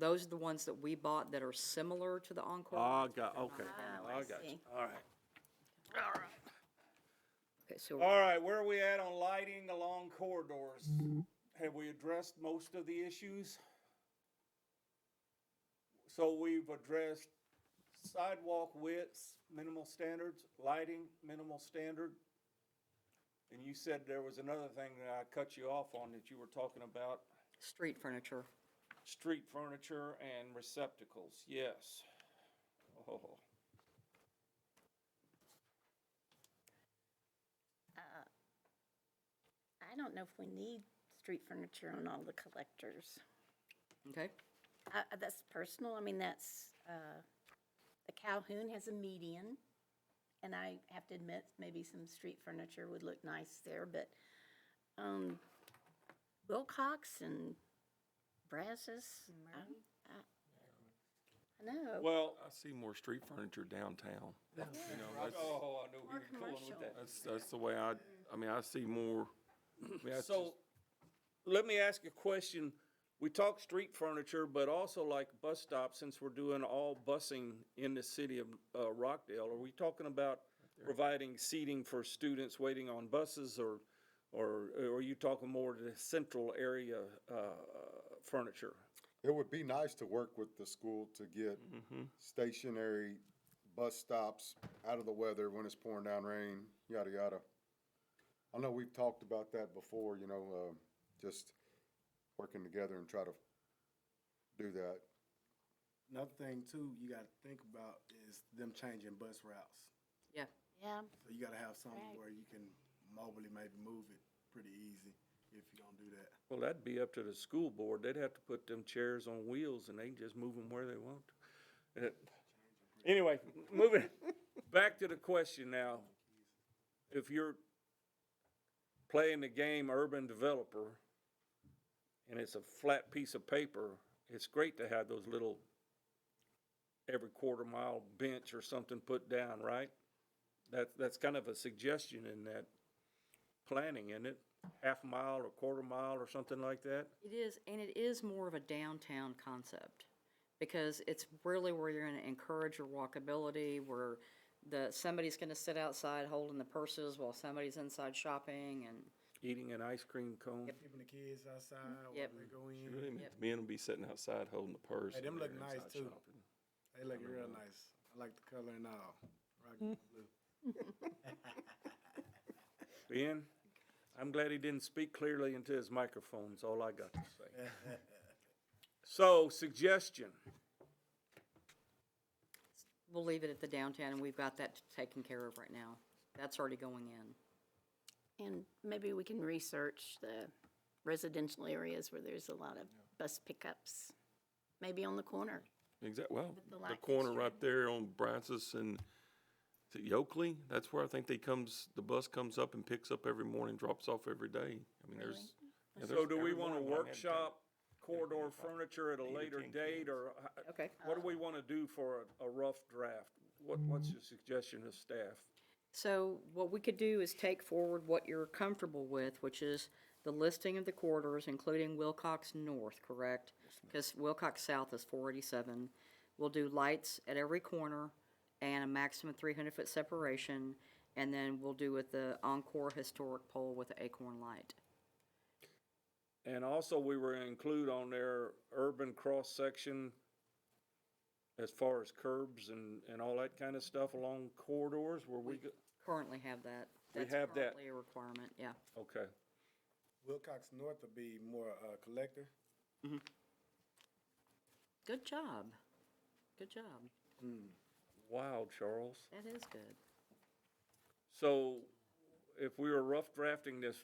those are the ones that we bought that are similar to the Encore. okay, Oh, I I got you, see. all right. Okay, so All right, where are we at on lighting along corridors? Have we addressed most of the issues? So we've addressed sidewalk widths, minimal standards, lighting, minimal standard. And you said there was another thing that I cut you off on that you were talking about, street furniture. street furniture and receptacles, yes. Oh, I don't know if we need street furniture on all the collectors. Okay. That's personal, I mean, that's, the Calhoun has a median, and I have to admit, maybe some street furniture would look nice there, but, Wilcox and Brazos, I know. well, I see more street furniture downtown. You know, I that's, knew More he was pulling with commercial. that. that's the way I mean, I see more. I mean, that's So, let me ask you a question. We talk street furniture, but also like bus stops, since we're doing all busing in the city of Rockdale, are we talking about providing seating for students waiting on buses, or are you talking more to the central area furniture? It would be nice to work with the school to get stationary bus stops out of the weather when it's pouring down rain, yada, yada. I know we've talked about that before, you know, just working together and try to do that. Another thing too, you gotta think about is them changing bus routes. Yeah. Yeah, So you gotta have something Right. where you can mobily maybe move it pretty easy if you're gonna do that. Well, that'd be up to the school board. They'd have to put them chairs on wheels and they can just move them where they want. Anyway, moving back to the question now. If you're playing the game urban developer and it's a flat piece of paper, it's great to have those little every quarter mile bench or something put down, right? That's kind of a suggestion in that planning, isn't it? Half a mile or quarter mile or something like that? It is, and it is more of a downtown concept, because it's really where you're gonna encourage your walkability, where somebody's gonna sit outside holding the purses while somebody's inside shopping, and, Eating an ice cream cone. Keeping the kids outside while Yep. they go in. Really, the men will be sitting outside holding the purse. Hey, them and look they're nice, inside too. shopping. They look real nice. I like the color and all. Rock blue. Ben, I'm glad he didn't speak clearly into his microphone, is all I got to say. So, suggestion, we'll leave it at the downtown, and we've got that taken care of right now. That's already going in. and maybe we can research the residential areas where there's a lot of bus pickups, maybe on the corner. Exactly, well, With the the light corner fixture. right there on Brazos and, is it Yoakley? That's where I think the bus comes up and picks up every morning, drops off every day. I mean, there's. yeah, so there's do we every want to morning when I had workshop corridor furniture at a 8 or later 10 date, kids. or Okay. what do we want to do for a rough draft? What's your suggestion of staff? So what we could do is take forward what you're comfortable with, which is the listing of the corridors, including Wilcox North, correct? Because Wilcox South is 487. We'll do lights at every corner and a maximum 300-foot separation, and then we'll do with the Encore historic pole with the acorn light. And also, we were gonna include on there urban cross-section as far as curbs and all that kind of stuff along corridors where we go, Currently have that. We That's have that. currently a requirement, yeah. okay. Wilcox North will be more, collector. Good job. Good job. Wow, Charles. That is good. So, if we were rough drafting this,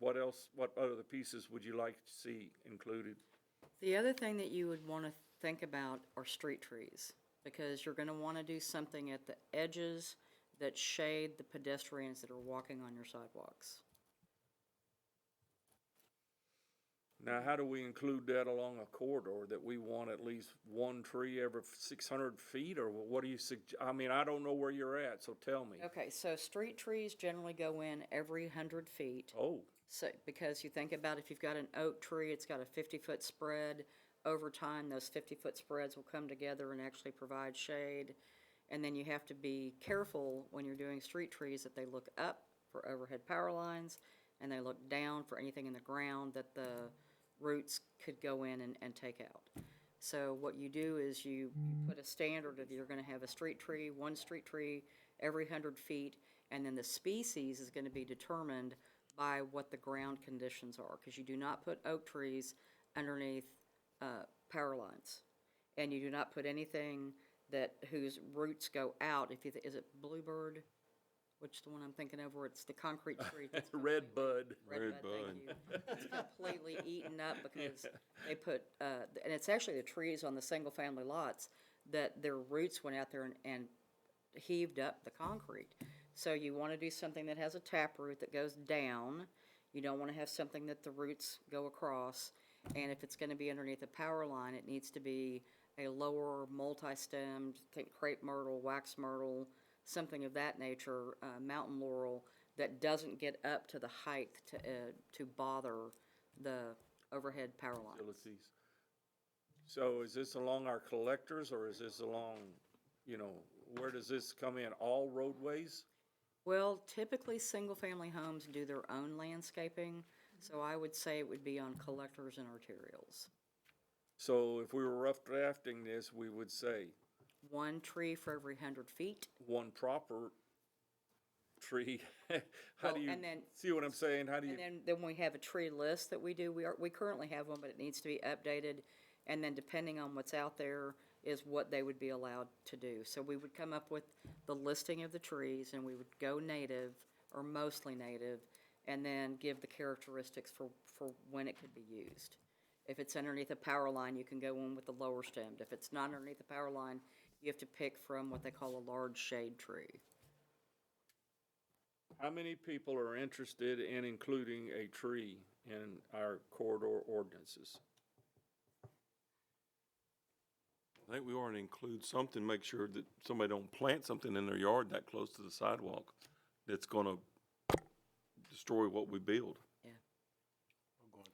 what else, what other pieces would you like to see included? The other thing that you would want to think about are street trees, because you're going to want to do something at the edges that shade the pedestrians that are walking on your sidewalks. Now, how do we include that along a corridor, that we want at least one tree every 600 feet, or what do you I mean, I don't know where you're at, so tell me. Okay, so street trees generally go in every 100 feet. Oh, So, because you think about if you've got an oak tree, it's got a 50-foot spread. Over time, those 50-foot spreads will come together and actually provide shade. And then you have to be careful when you're doing street trees that they look up for overhead power lines and they look down for anything in the ground that the roots could go in and take out. So what you do is you put a standard of you're going to have a street tree, one street tree every 100 feet, and then the species is going to be determined by what the ground conditions are, because you do not put oak trees underneath power lines, and you do not put anything whose roots go out. Is it bluebird? Which the one I'm thinking of, where it's the concrete tree? That's red bud. Red bud, thank you. It's completely eaten up because they put, and it's actually the trees on the single-family lots that their roots went out there and heaved up the concrete. So you want to do something that has a taproot that goes down. You don't want to have something that the roots go across. And if it's going to be underneath a power line, it needs to be a lower multi-stemmed, think crepe myrtle, wax myrtle, something of that nature, mountain laurel, that doesn't get up to the height to bother the overhead power lines. Utilities. So is this along our collectors, or is this along, where does this come in? All roadways? Well, typically, single-family homes do their own landscaping, so I would say it would be on collectors and arterials. So if we were rough drafting this, we would say One tree for every 100 feet. one proper tree. How Well, do you, and then- see what I'm saying? How do you? And then we have a tree list that we do. We currently have one, but it needs to be updated. And then depending on what's out there is what they would be allowed to do. So we would come up with the listing of the trees, and we would go native or mostly native, and then give the characteristics for when it could be used. If it's underneath a power line, you can go in with the lower stemmed. If it's not underneath the power line, you have to pick from what they call a large shade tree. How many people are interested in including a tree in our corridor ordinances? I think we ought to include something, make sure that somebody don't plant something in their yard that close to the sidewalk that's gonna destroy what we build. Yeah.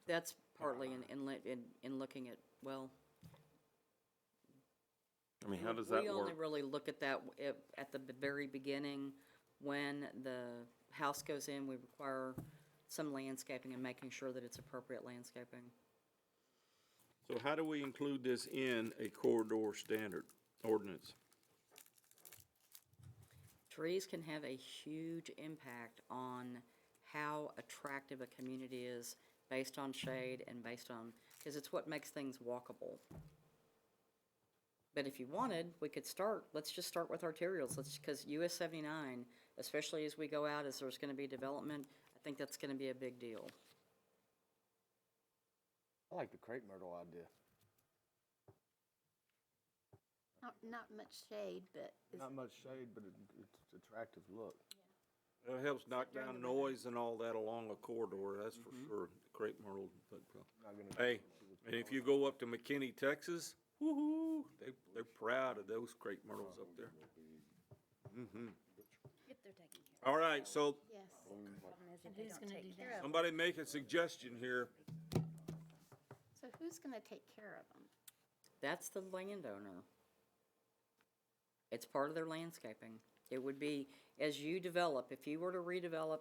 That's partly in looking at, well. I mean, how does that We only work? really look at that at the very beginning. When the house goes in, we require some landscaping and making sure that it's appropriate landscaping. So how do we include this in a corridor standard ordinance? Trees can have a huge impact on how attractive a community is based on shade and based on, because it's what makes things walkable. But if you wanted, we could let's just start with arterials. Because US 79, especially as we go out, as there's going to be development, I think that's going to be a big deal. I like the crepe myrtle idea. Not much shade, but Not much shade, but it's attractive look. It helps knock down noise and all that along a corridor, that's for sure, crepe myrtle. Not gonna- Hey, and if you go up to McKinney, Texas, woo-hoo, they're proud of those crepe myrtles up there. If they're taking care All right, so yes. of it. And who's gonna take care of them? somebody make a suggestion here. So who's gonna take care of them? That's the landowner. It's part of their landscaping. It would be, as you develop, if you were to redevelop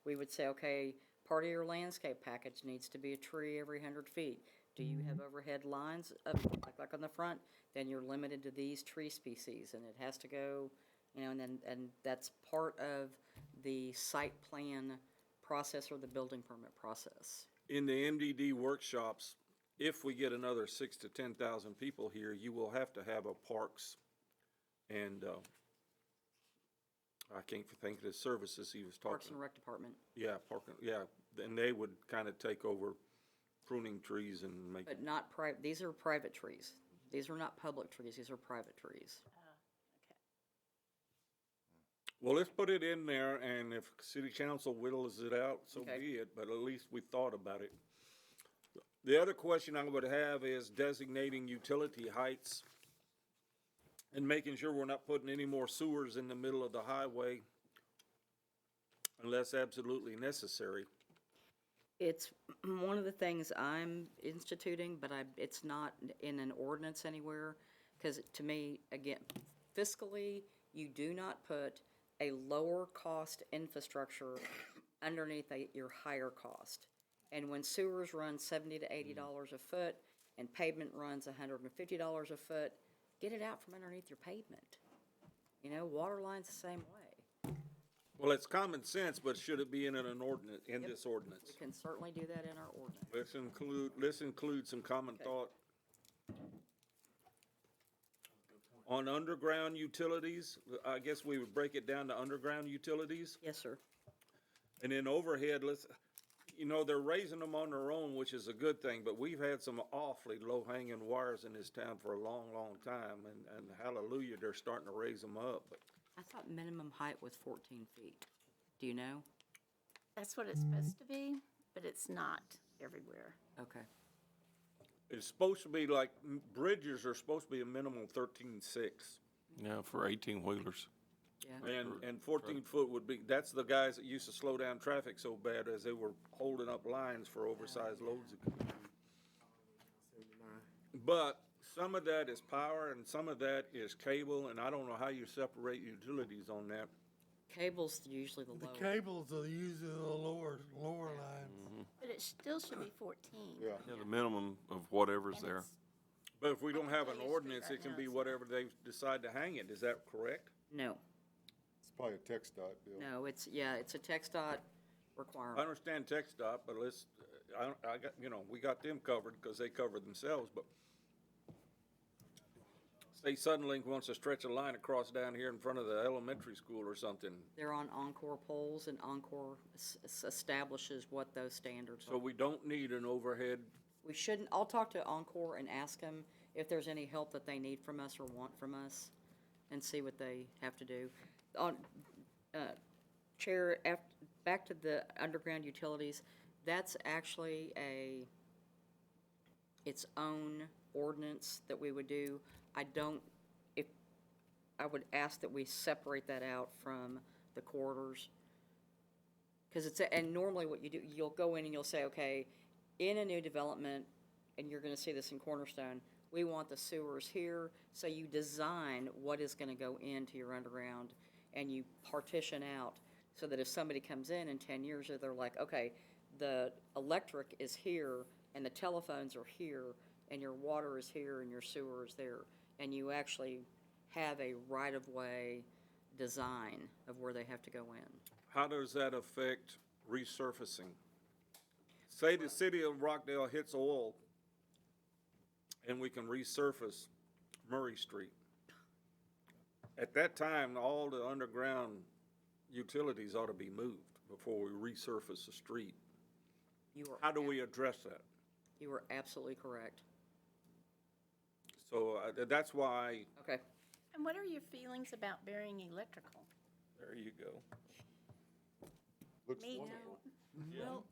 we would say, okay, part of your landscape package needs to be a tree every 100 feet. Do you have overhead lines up, like on the front? Then you're limited to these tree species, and it has to go, and that's part of the site plan process or the building permit process. In the MDD workshops, if we get another 6,000 to 10,000 people here, you will have to have a parks and, I can't think of the services he was talking. Parks and Rec Department. Yeah, parking, yeah, then they would kind of take over pruning trees and make, But not these are private trees. These are not public trees, these are private trees. well, let's put it in there, and if city council whittles it out, so Okay. be it, but at least we thought about it. The other question I would have is designating utility heights and making sure we're not putting any more sewers in the middle of the highway unless absolutely necessary. It's one of the things I'm instituting, but it's not in an ordinance anywhere. Because to me, again, fiscally, you do not put a lower cost infrastructure underneath your higher cost. And when sewers run $70 to $80 a foot and pavement runs $150 a foot, get it out from underneath your pavement. You know, water line's the same way. Well, it's common sense, but should it be in an ordinance, in Yep. this ordinance? We can certainly do that in our ordinance. Let's include some common thought. On underground utilities, I guess we would break it down to underground utilities. Yes, sir. And then overhead, they're raising them on their own, which is a good thing, but we've had some awfully low-hanging wires in this town for a long, long time, and hallelujah, they're starting to raise them up. But I thought minimum height was 14 feet. Do you know? That's what it's supposed to be, but it's not everywhere. Okay. it's supposed to be like, bridges are supposed to be a minimum of 13.6. Yeah, for 18-wheelers. Yeah. And 14 foot would be, that's the guys that used to slow down traffic so bad as they were holding up lines for oversized loads. But some of that is power and some of that is cable, and I don't know how you separate utilities on that. Cable's usually the The lower. cables are usually the lower lines. But it still should be 14. Yeah. Yeah, the minimum of whatever's And there. it's- But if we don't have an Tell you straight ordinance, right it can now, be it's whatever they decide to hang it. Is that correct? No, It's probably a text dot deal. no, it's a text dot I requirement. understand tech stop, but I got, we got them covered because they cover themselves, but say Suddenlink wants to stretch a line across down here in front of the elementary school or something. They're on Encore poles, and Encore establishes what those standards So are. we don't need an overhead. We shouldn't, I'll talk to Encore and ask them if there's any help that they need from us or want from us, and see what they have to do. On, Chair, back to the underground utilities, that's actually its own ordinance that we would do. I would ask that we separate that out from the corridors. Because and normally what you do, you'll go in and you'll say, okay, in a new development, and you're gonna see this in Cornerstone, we want the sewers here, so you design what is gonna go into your underground, and you partition out, so that if somebody comes in 10 years, they're like, okay, the electric is here, and the telephones are here, and your water is here, and your sewer is there, and you actually have a right-of-way design of where they have to go in. How does that affect resurfacing? Say the city of Rockdale hits oil and we can resurface Murray Street. At that time, all the underground utilities ought to be moved before we resurface the street. How do we address that? You are absolutely correct. So that's why, Okay. And what are your feelings about burying electrical? There you go. Looks Me wonderful. too. Well,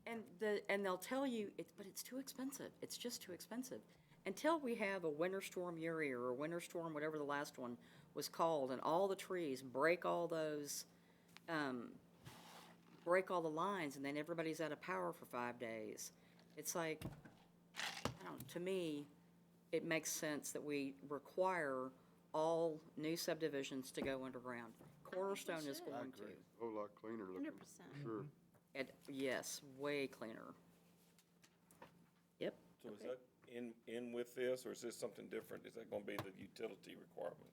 and they'll tell you, but it's too expensive. It's just too expensive. Until we have a winter storm Uri or a winter storm, whatever the last one was called, and all the trees break all those, break all the lines, and then everybody's out of power for 5 days. It's like, to me, it makes sense that we require all new subdivisions to go underground. Cornerstone is should. going to. A whole lot cleaner looking. 100%. Sure. Yes, way cleaner. Yep. So is that in with this, or is this something different? Is that gonna be the utility requirement?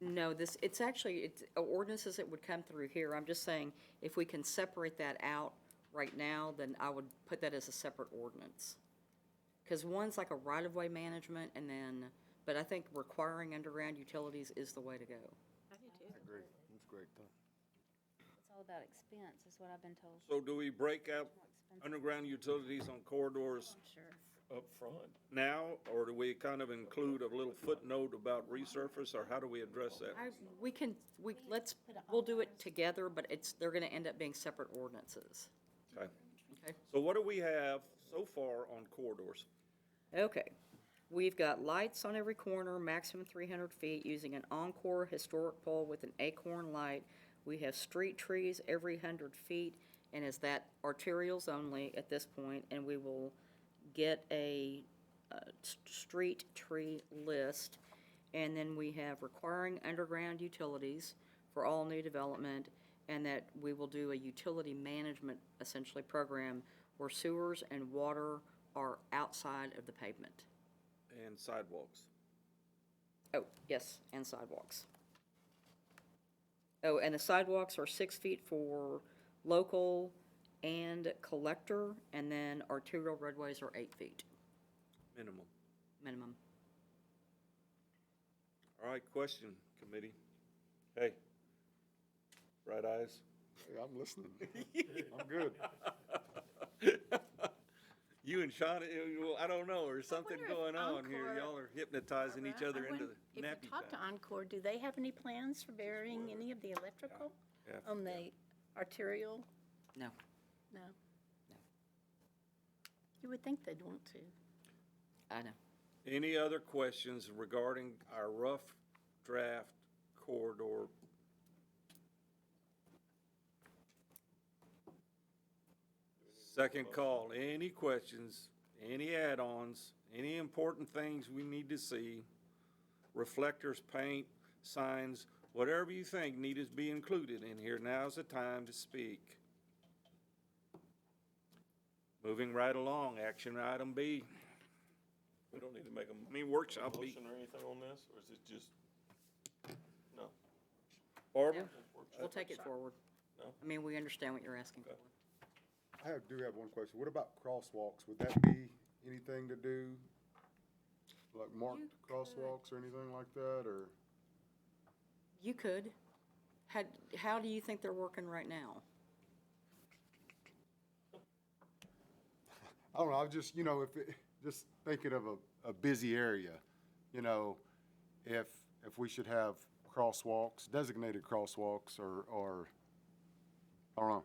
No, it's actually ordinances that would come through here. I'm just saying, if we can separate that out right now, then I would put that as a separate ordinance. Because one's like a right-of-way management, but I think requiring underground utilities is the way to go. I do too. I agree. That's great thought. It's all about expense, is what I've been told. so do we break out underground utilities on corridors Sure. Up front. now, or do we kind of include a little footnote about resurface, or how do we address that? We'll do it together, but they're gonna end up being separate ordinances. Okay. Okay. So what do we have so far on corridors? Okay. We've got lights on every corner, maximum 300 feet, using an Encore historic pole with an acorn light. We have street trees every 100 feet, and is that arterials only at this point, and we will get a street tree list. And then we have requiring underground utilities for all new development, and that we will do a utility management, essentially, program where sewers and water are outside of the pavement. And sidewalks. Oh, yes, and sidewalks. Oh, and the sidewalks are 6 feet for local and collector, and then arterial roadways are 8 feet Minimum. minimum. All right, question, committee. Hey, bright eyes. Hey, I'm listening. I'm good. You and Sean, I don't know, there's something wonder if going on here. Encore- Y'all are hypnotizing each other I into wonder the If nappy you talk to time. Encore, do they have any plans for burying any of the electrical Yeah. on the arterial? No. No? You would think they'd want to. I know. Any other questions regarding our rough draft corridor? Second call, any questions, any add-ons, any important things we need to see? Reflectors, paint, signs, whatever you think need to be included in here, now's the time to speak. Moving right along, action item B. We don't need to make a Workshop B. motion or anything on this, or is it just, no? Barbara? We'll take it forward. No? I mean, we understand what you're asking for. Do have one question. What about crosswalks? Would that be anything to do? Like marked crosswalks or anything like that, or? You could. How do you think they're working right now? I don't know, I'm just, just thinking of a busy area, if we should have crosswalks, designated crosswalks, or, I don't know.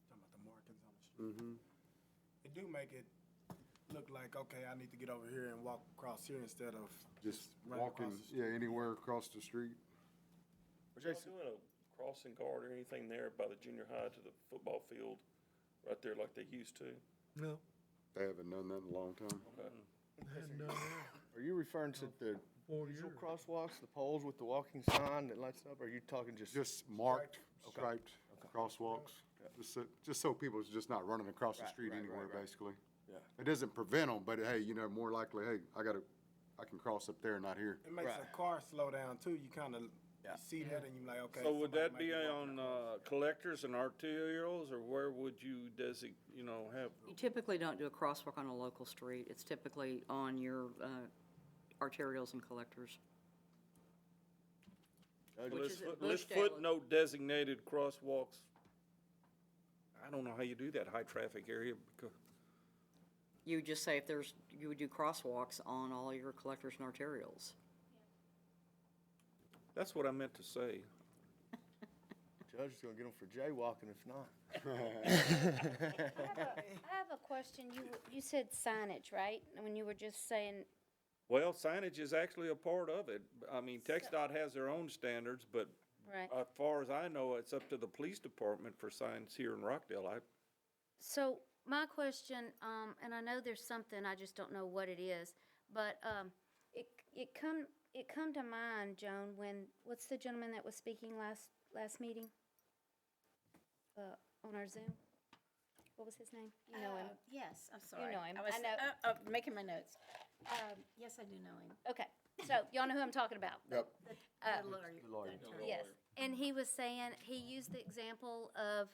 Talking about the markings on the street. It do make it look like, okay, I need to get over here and walk across here instead of Just running across walking, the street. anywhere across the street. Are y'all doing a crossing guard or anything there by the junior high to the football field, right there like they used to? No, They haven't done that in a long time. Okay. I hadn't done that Are you referring to the 4 usual years. crosswalks, the poles with the walking sign that lights up, or are you talking just? Just marked, Okay. striped crosswalks, just so people's just not running across the Right, street right, anywhere, right, right. basically. Yeah. It doesn't prevent them, but hey, more likely, hey, I can cross up there, not here. It makes Right. a car slow down too. You kind of Yeah. see that and you're like, okay. So would somebody that might be walking on, across. collectors and arterials, or where would you have? You typically don't do a crosswalk on a local street. It's typically on your arterials and collectors. Which is at Let's Bushdale. footnote designated crosswalks. I don't know how you do that high-traffic area, because You would just say you would do crosswalks on all your collectors and arterials. that's what I meant to say. Judge is gonna get them for jaywalking if not. I have a question. You said signage, right? When you were just saying, Well, signage is actually a part of it. I mean, TxDOT has their own standards, but right. as far as I know, it's up to the police department for signs here in Rockdale. So my question, and I know there's something, I just don't know what it is, but it come to mind, Joan, when, what's the gentleman that was speaking last meeting? On our Zoom? What was his name? You know him. Yes, I'm sorry. know him. I was, I know. making my notes. Yes, I do know him. Okay, so y'all know who I'm talking about? Yep. The lawyer. Yes, and he was saying, he used the example of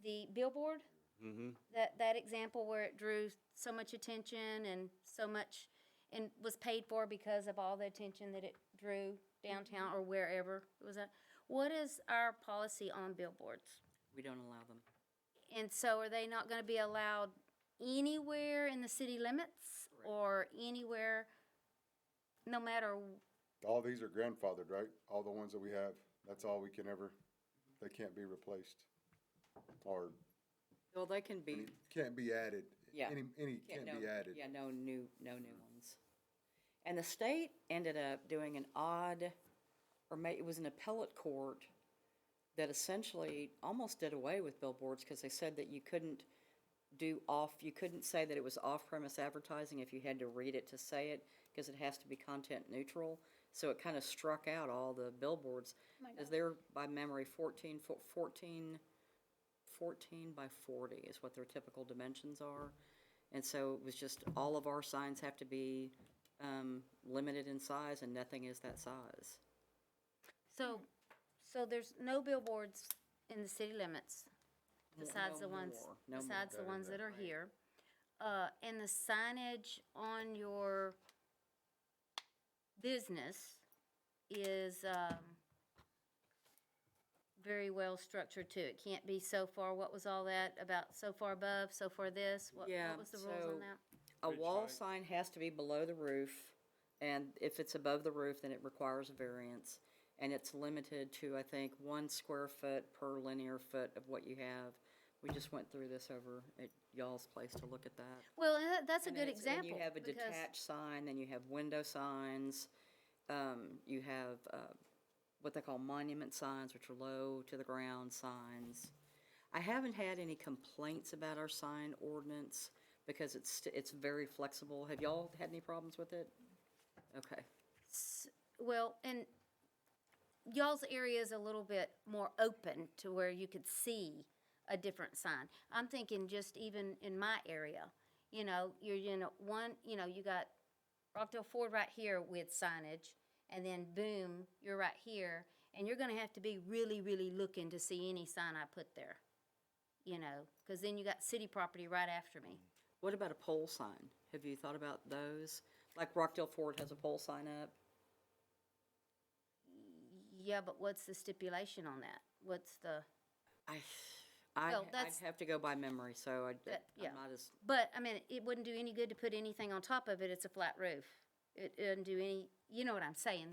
the billboard. Mm-hmm. That example where it drew so much attention and so much, and was paid for because of all the attention that it drew downtown or wherever it was at. What is our policy on billboards? We don't allow them. And so are they not gonna be allowed anywhere in the city limits or anywhere, no matter, All these are grandfathered, right? All the ones that we have, that's all we can ever, they can't be replaced. Or Well, they can be, can't be added. Yeah. Any can't be added. Yeah, no new ones. And the state ended up doing an odd, it was an appellate court that essentially almost did away with billboards because they said that you couldn't say that it was off-premise advertising if you had to read it to say it, because it has to be content neutral. So it kind of struck out all the billboards. Because they're, by memory, 14 by 40 is what their typical dimensions are. And so it was just, all of our signs have to be limited in size, and nothing is that size. so there's no billboards in the city limits besides No the ones, more, no more. besides the ones that are here. And the signage on your business is, very well structured too. It can't be so far, what was all that about, so far above, so far this? What was the rules on that? A wall sign has to be below the roof, and if it's above the roof, then it requires a variance. And it's limited to, I think, 1 square foot per linear foot of what you have. We just went through this over at y'all's place to look at that. Well, that's a And good then it's- example. And you have a because- detached sign, then you have window signs, you have, what they call monument signs, which are low to the ground signs. I haven't had any complaints about our sign ordinance, because it's very flexible. Have y'all had any problems with it? Okay. Well, and y'all's area is a little bit more open to where you could see a different sign. I'm thinking just even in my area, you know, you got Rockdale Ford right here with signage, and then boom, you're right here, and you're gonna have to be really, really looking to see any sign I put there, you know, because then you got city property right after me. What about a pole sign? Have you thought about those? Like Rockdale Ford has a pole sign up. Yeah, but what's the stipulation on that? What's the, I'd that's- have to go by memory, so yeah. I'm not as, But, I mean, it wouldn't do any good to put anything on top of it, it's a flat roof. It doesn't do any, you know what I'm saying,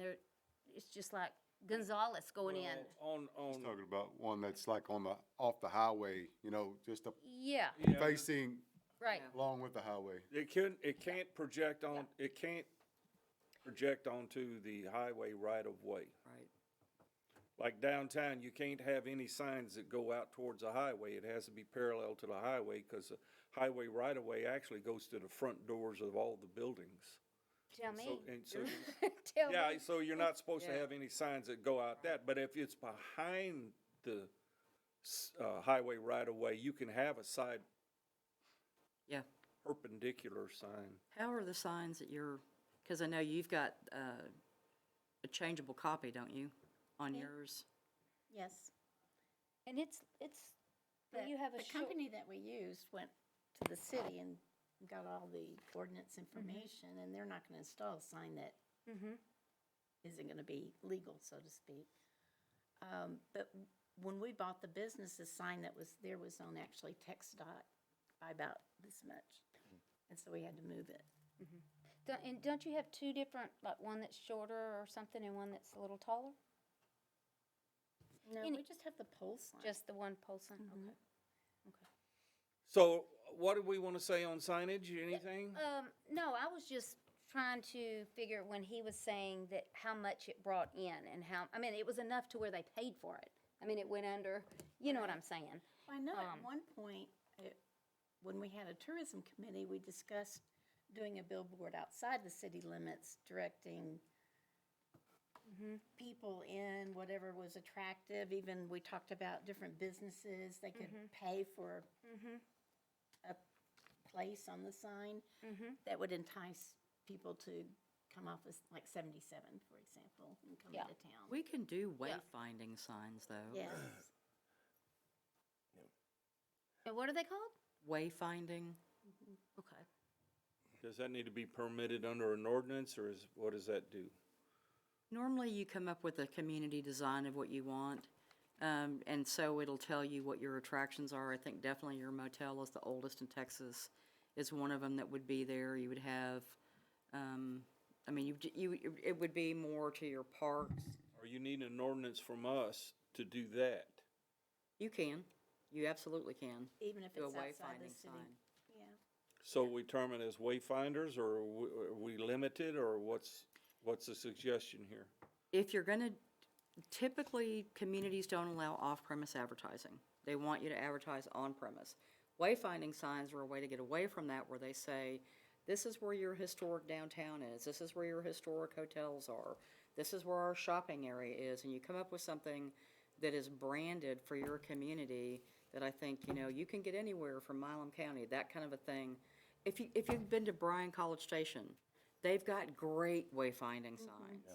it's just like Gonzales going in. On, He's talking about one that's like off the highway, you know, just Yeah, facing right, along with the highway. it can't project on, it can't project onto the highway right of way. right. Like downtown, you can't have any signs that go out towards the highway. It has to be parallel to the highway, because the highway right of way actually goes to the front doors of all the buildings. tell me. So Tell me. yeah, so you're not supposed to Yeah. have any signs that go out that, but if it's behind the highway right of way, you can have a side Yeah. perpendicular sign. How are the signs at your, because I know you've got a changeable copy, don't you, on yours? Yes. And it's, The, you have a the short. company that we used went to the city and got all the ordinance information, and they're not gonna install a sign that isn't gonna be legal, so to speak. But when we bought the business, the sign that was there was on actually text dot by about this much. And so we had to move it. And don't you have two different, like one that's shorter or something and one that's a little taller? No, Any- we just have the pole sign. Just the one pole sign? Okay. So what do we want to say on signage? Anything? No, I was just trying to figure when he was saying that how much it brought in and how, I mean, it was enough to where they paid for it. I mean, it went under, you know what I'm saying? I know at one point, when we had a tourism committee, we discussed doing a billboard outside the city limits, directing people in, whatever was attractive. Even we talked about different businesses, they could pay for a place on the sign that would entice people to come off as like 77, for example, and come Yeah. into town. We can do wayfinding signs, though. Yes. And what are they called? Wayfinding, Okay. Does that need to be permitted under an ordinance, or what does that do? normally you come up with a community design of what you want. And so it'll tell you what your attractions are. I think definitely your motel is the oldest in Texas, is one of them that would be there. You would have, I mean, it would be more to your parks. Or you need an ordinance from us to do that. You can, you absolutely can. Even if Do a it's outside wayfinding the city. sign. Yeah. So we term it as wayfinders, or are we limited, or what's the suggestion here? If you're gonna, typically, communities don't allow off-premise advertising. They want you to advertise on-premise. Wayfinding signs are a way to get away from that, where they say, this is where your historic downtown is, this is where your historic hotels are, this is where our shopping area is, and you come up with something that is branded for your community that I think, you know, you can get anywhere from Milam County, that kind of a thing. If you've been to Bryan College Station, they've got great wayfinding signs.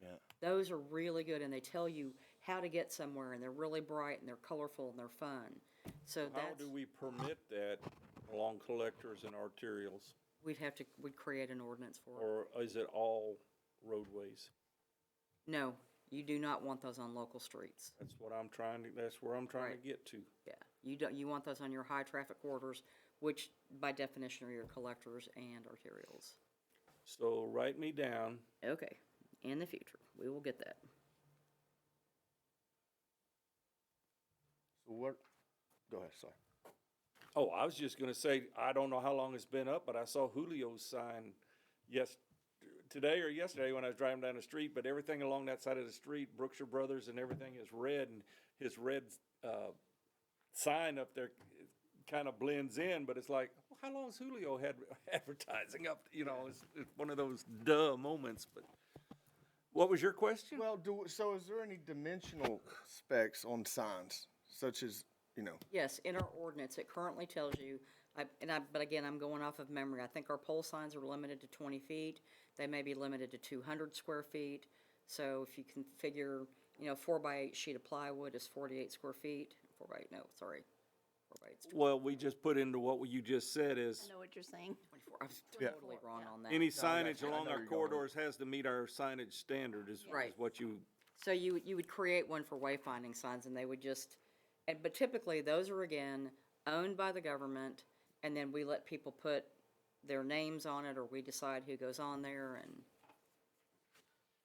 Yeah. Those are really good, and they tell you how to get somewhere, and they're really bright, and they're colorful, and they're fun. So How that's, do we permit that along collectors and arterials? we'd create an ordinance for it. Or is it all roadways? No, you do not want those on local streets. That's where I'm trying to Right. get to. Yeah, you want those on your high-traffic corridors, which by definition are your collectors and arterials. So write me down. Okay, in the future, we will get that. So what, go ahead, sorry. Oh, I was just gonna say, I don't know how long it's been up, but I saw Julio's sign today or yesterday when I was driving down the street, but everything along that side of the street, Brookshire Brothers and everything is red, and his red, sign up there kind of blends in, but it's like, well, how long has Julio had advertising up? You know, it's one of those duh moments, but what was your question? Well, so is there any dimensional specs on signs, such as, you know? Yes, in our ordinance, it currently tells you, but again, I'm going off of memory. I think our pole signs are limited to 20 feet. They may be limited to 200 square feet. So if you can figure, 4x8 sheet of plywood is 48 square feet. 4x8, no, sorry. 4x8 is Well, we just put into what you just said is, I know what you're saying. 24. I was Yeah. totally wrong on that. any I signage know along our you're going. corridors has to meet our signage standard is Right. what you, So you would create one for wayfinding signs, and they would just, but typically, those are, again, owned by the government, and then we let people put their names on it, or we decide who goes on there, and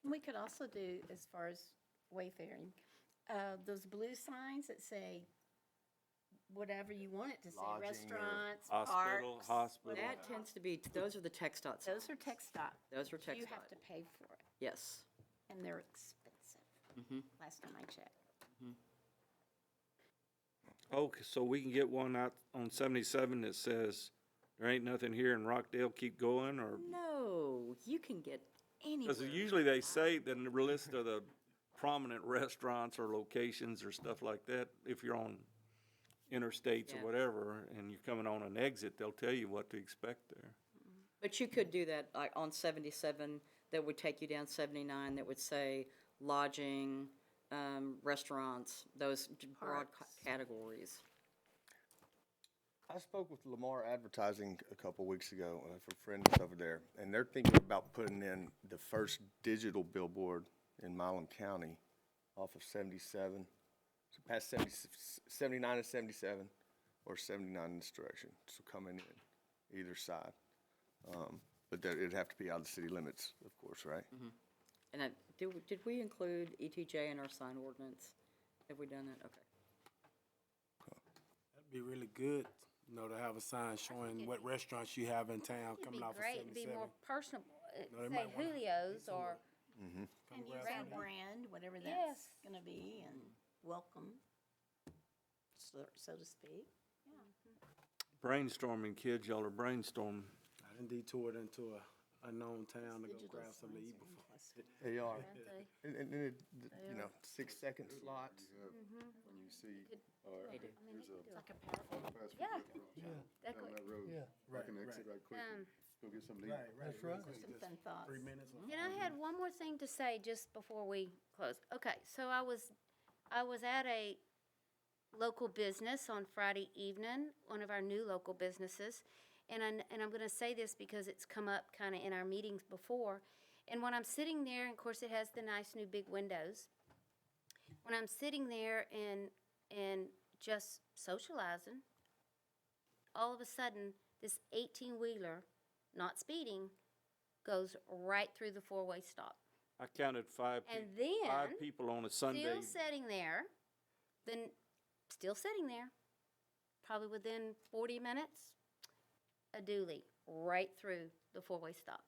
We could also do, as far as wayfaring, those blue signs that say whatever you want it to say, Lodging or restaurants, hospital, parks. hospital. that tends to be, those are the text dot signs. Those are text dot. Those are text You dot. have to pay for it, Yes. and they're expensive. Last time I checked. Okay, so we can get one out on 77 that says, there ain't nothing here in Rockdale, keep going, or? No, you can get anywhere. Because usually they say that in the list of the prominent restaurants or locations or stuff like that, if you're on interstates Yeah. or whatever, and you're coming on an exit, they'll tell you what to expect there. But you could do that, like, on 77, that would take you down 79, that would say lodging, restaurants, those broad categories. I spoke with Lamar Advertising a couple weeks ago, for friends over there, and they're thinking about putting in the first digital billboard in Milam County off of 77, so past 79 and 77, or 79 in this direction, so coming in either side. But it'd have to be out of the city limits, of course, right? And did we include ETJ in our sign ordinance? Have we done that? Okay. That'd be really good, to have a sign showing what restaurants you have in town It'd be coming off of great, it'd be 77. more personable, No, they say might wanna Julio's get or, And use grab their something. brand, whatever that's Yes. gonna be, and welcome, so to speak. Brainstorming, kids, y'all are brainstorming. I done detoured into a unknown town to go Digital grab something to eat signs are before. impressive. They are. aren't they? And it, 6-second slots. When you see, or They do. there's a It's like a powerful. fast food Yeah. restaurant That down could- that road. Yeah. I can exit right quick and go get something to eat. Right, That's really right. quick, Some just fun thoughts. 3 minutes. And I had one more thing to say just before we close. Okay, so I was at a local business on Friday evening, one of our new local businesses, and I'm going to say this because it's come up kind of in our meetings before. And when I'm sitting there, and of course it has the nice new big windows, when I'm sitting there and just socializing, all of a sudden, this 18-wheeler, not speeding, goes right through the four-way stop. I counted five And then, five people on a Sunday. still sitting there, still sitting there, probably within 40 minutes, a dually right through the four-way stop.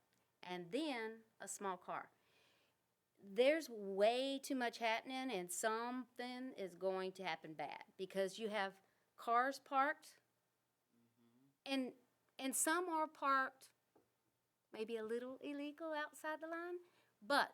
And then a small car. There's way too much happening, and something is going to happen bad because you have cars parked, and some are parked maybe a little illegal outside the line, but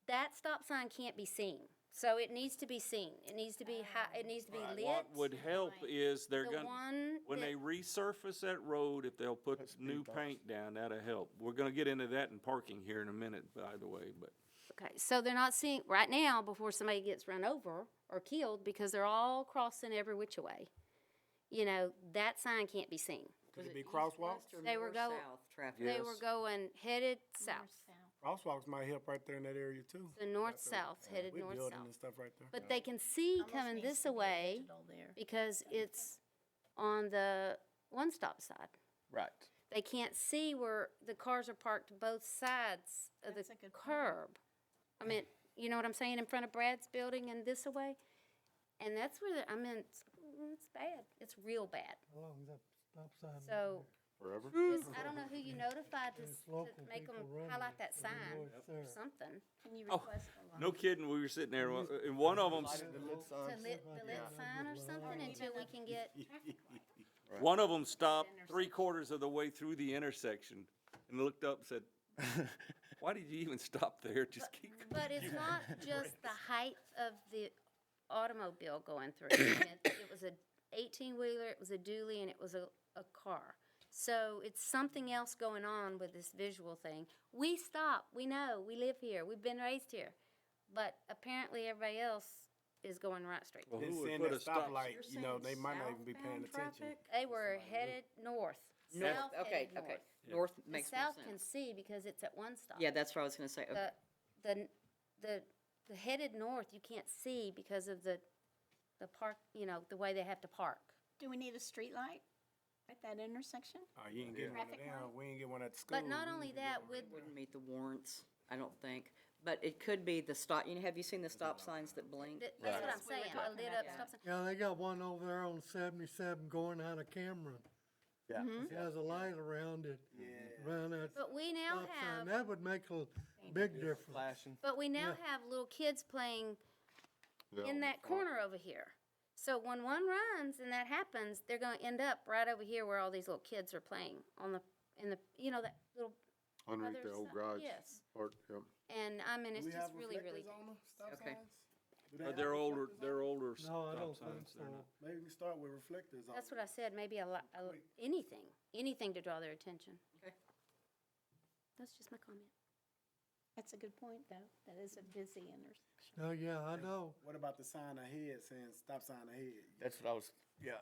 that stop sign can't be seen. So it needs to be seen. It needs to be it needs to be lit. What would help is they're The gonna, one when that- they resurface that road, if they'll put new paint down, that'll help. We're gonna get into that in parking here in a minute, by the way, but. Okay, so they're not seeing, right now, before somebody gets run over or killed, because they're all crossing every which way, you know, that sign can't be seen. Could it be east, crosswalks? west, or They were north, go- south traffic? They were going headed south, Crosswalks might help right there in that area too. the north-south, headed We building north-south. and stuff right there. But they can see coming this away because it's on the one-stop side. Right. They can't see where the cars are parked both sides of the That's a good point. curb. I mean, you know what I'm saying, in front of Brad's building and this away? And that's where, it's bad. It's real bad. How long is that stop sign? So, Forever? just, I don't know who you notified to local make them people running highlight it, that so they sign know it's or there. something. Can you Oh, request a No kidding, we were sitting there, and one of them, To lit, the lit sign or something until we can get, one of them stopped 3/4 of the way through the intersection and looked up and said, why did you even stop there? Just keep going. but it's not just the height of the automobile going through. I mean, it was a 18-wheeler, it was a dually, and it was a car. So it's something else going on with this visual thing. We stop, we know, we live here, we've been raised here. But apparently everybody else is going right straight. Well, Then who would seeing put that a stop? stoplight, you know, they might not even be paying Southbound attention. traffic? They were headed north. North, South okay, headed okay. north. North The makes more south can sense. see because it's at one stop. Yeah, that's what I was gonna say. Okay. The headed north, you can't see because of the park, you know, the way they have to park. Do we need a street light at that intersection? Oh, you ain't getting one of Traffic them. light? We ain't get one at the school. But not We only need to get that, one. with, Wouldn't meet the warrants, I don't think. But it could be the stop, have you seen the stop signs that blink? that's what I'm We were saying, a talking lit about up that. stop sign. Yeah, they got one over there on 77 going out of Cameron. Yeah. It has a light around it, around that But we now stop sign. have, That would make a big difference. Flashing. but we now Yeah. have little kids playing Yeah, in that corner over here. So when one runs and that happens, they're gonna end up right over here where all these little kids are playing in the, you know, that little Underneath the other old side. garage Yes. part, yep. And I mean, Do it's we just have really, really reflectors on the stop Okay. signs? Do they But have they're older, reflectors on they're them? older No, I stop don't signs. think They're so. not. Maybe we can start with reflectors on That's them. what I said, maybe anything to draw their attention. Okay. That's just my comment. That's a good point, though. That is a busy intersection. Oh, yeah, I know. What about the sign ahead saying stop sign ahead? That's what I was, yeah,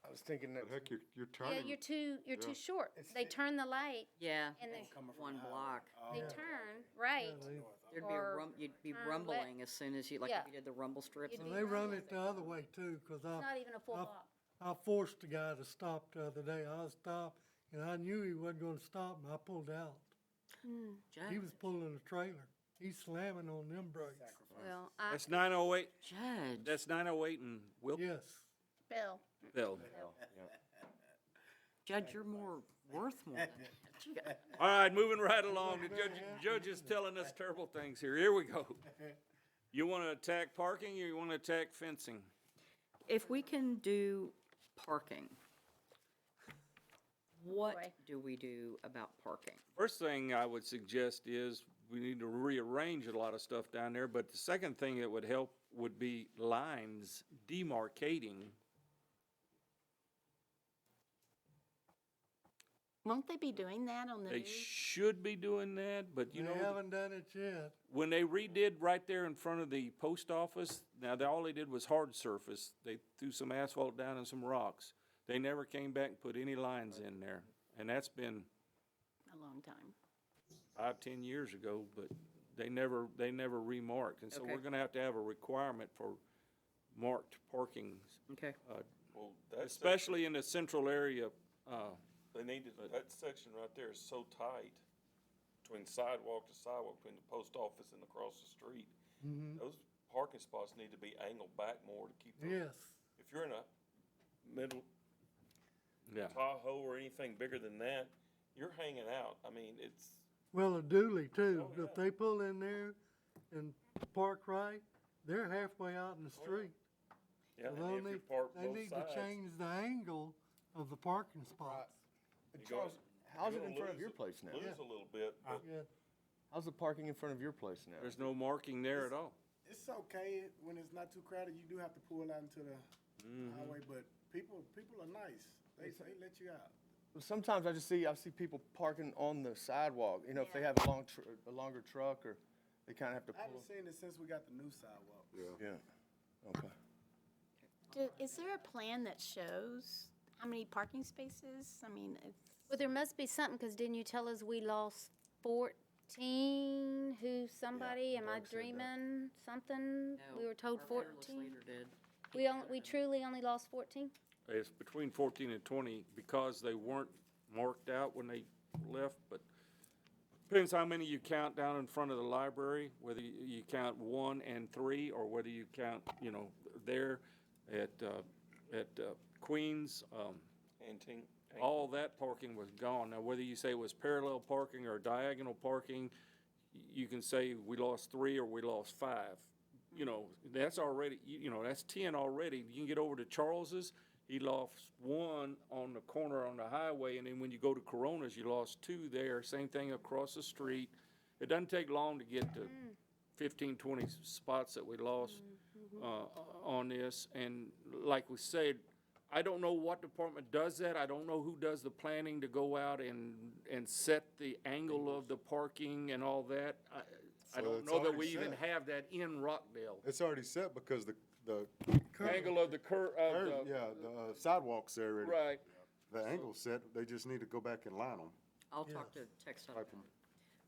I was thinking that. But heck, you're Yeah, turning. you're too Yeah. short. It's- They turn the light Yeah, and they, Coming from one the highway. block. Oh, they turn right. There'd be Or you'd be turn rumbling as soon as you, like Yeah. if you did the rumble strips. You'd Well, be they run rumbling. it the other way too, 'cause It's not even a full I- block. I forced the guy to stop the other day. I stopped, and I knew he wasn't gonna stop, and I pulled out. He Judge, was pulling a trailer. He's slamming on them brakes. Well, That's 908, Judge. that's 908 and Yes. Bill, Judge, you're worth more than that. You got- All right, moving right along. The judge is telling us terrible things here. Here we go. You want to attack parking or you want to attack fencing? If we can do parking, what Boy. do we do about parking? First thing I would suggest is we need to rearrange a lot of stuff down there, but the second thing that would help would be lines demarcating. won't they be doing that on the They news? should be doing that, but you They know, haven't done it yet. when they redid right there in front of the post office, now all they did was hard surface. They threw some asphalt down and some rocks. They never came back and put any lines in there. And that's been A long time. 5, 10 years ago, but They never remarked, and so Okay. we're gonna have to have a requirement for marked parking, Okay. Well, that especially in the central area. They need to, that section right there is so tight between sidewalk to sidewalk, between the post office and across the street. Those parking spots need to be angled back more to keep. Yes. If you're in a middle Yeah. Tahoe or anything bigger than that, you're hanging out. I mean, it's, Well, a dually too. Oh, If yeah. they pull in there and park right, they're halfway out in the street. yeah, So and they'll if you need, park they both need to sides. change the angle of the parking spots. you're Charles, gonna- how's you're it in gonna front of lose your a- place now? Lose a little bit, but Yeah. How's the parking in front of your place now? There's no marking there at all. It's okay when it's not too crowded. You do have to pull out into the highway, but people are nice. They let you out. Well, sometimes I see people parking on the sidewalk, you know, if they have a longer truck or they kinda have to I pull. haven't seen it since we got the new sidewalk. Yeah, okay. Is there a plan that shows how many parking spaces? I mean, Well, there must be something, because didn't you tell us we lost 14? Who, somebody, am I Doug said that. dreaming something? We were told Our fearless 14? leader did. We truly only lost 14? It's between 14 and 20 because they weren't marked out when they left, but depends how many you count down in front of the library, whether you count 1 and 3, or whether you count, there at Queens, Anting. all that parking was gone. Now, whether you say it was parallel parking or diagonal parking, you can say we lost 3 or we lost 5. That's already, that's 10 already. You can get over to Charles's, he lost 1 on the corner on the highway, and then when you go to Corona's, you lost 2 there. Same thing across the street. It doesn't take long to get to 15, 20 spots that we lost on this. And like we said, I don't know what department does that. I don't know who does the planning to go out and set the angle of the parking and all that. I So don't it's know that already we even set. have that in Rockdale. It's already set because the Angle of the sidewalks there already. right. The angle's set, they just need to go back and line them. I'll talk to Textile. Type 'em.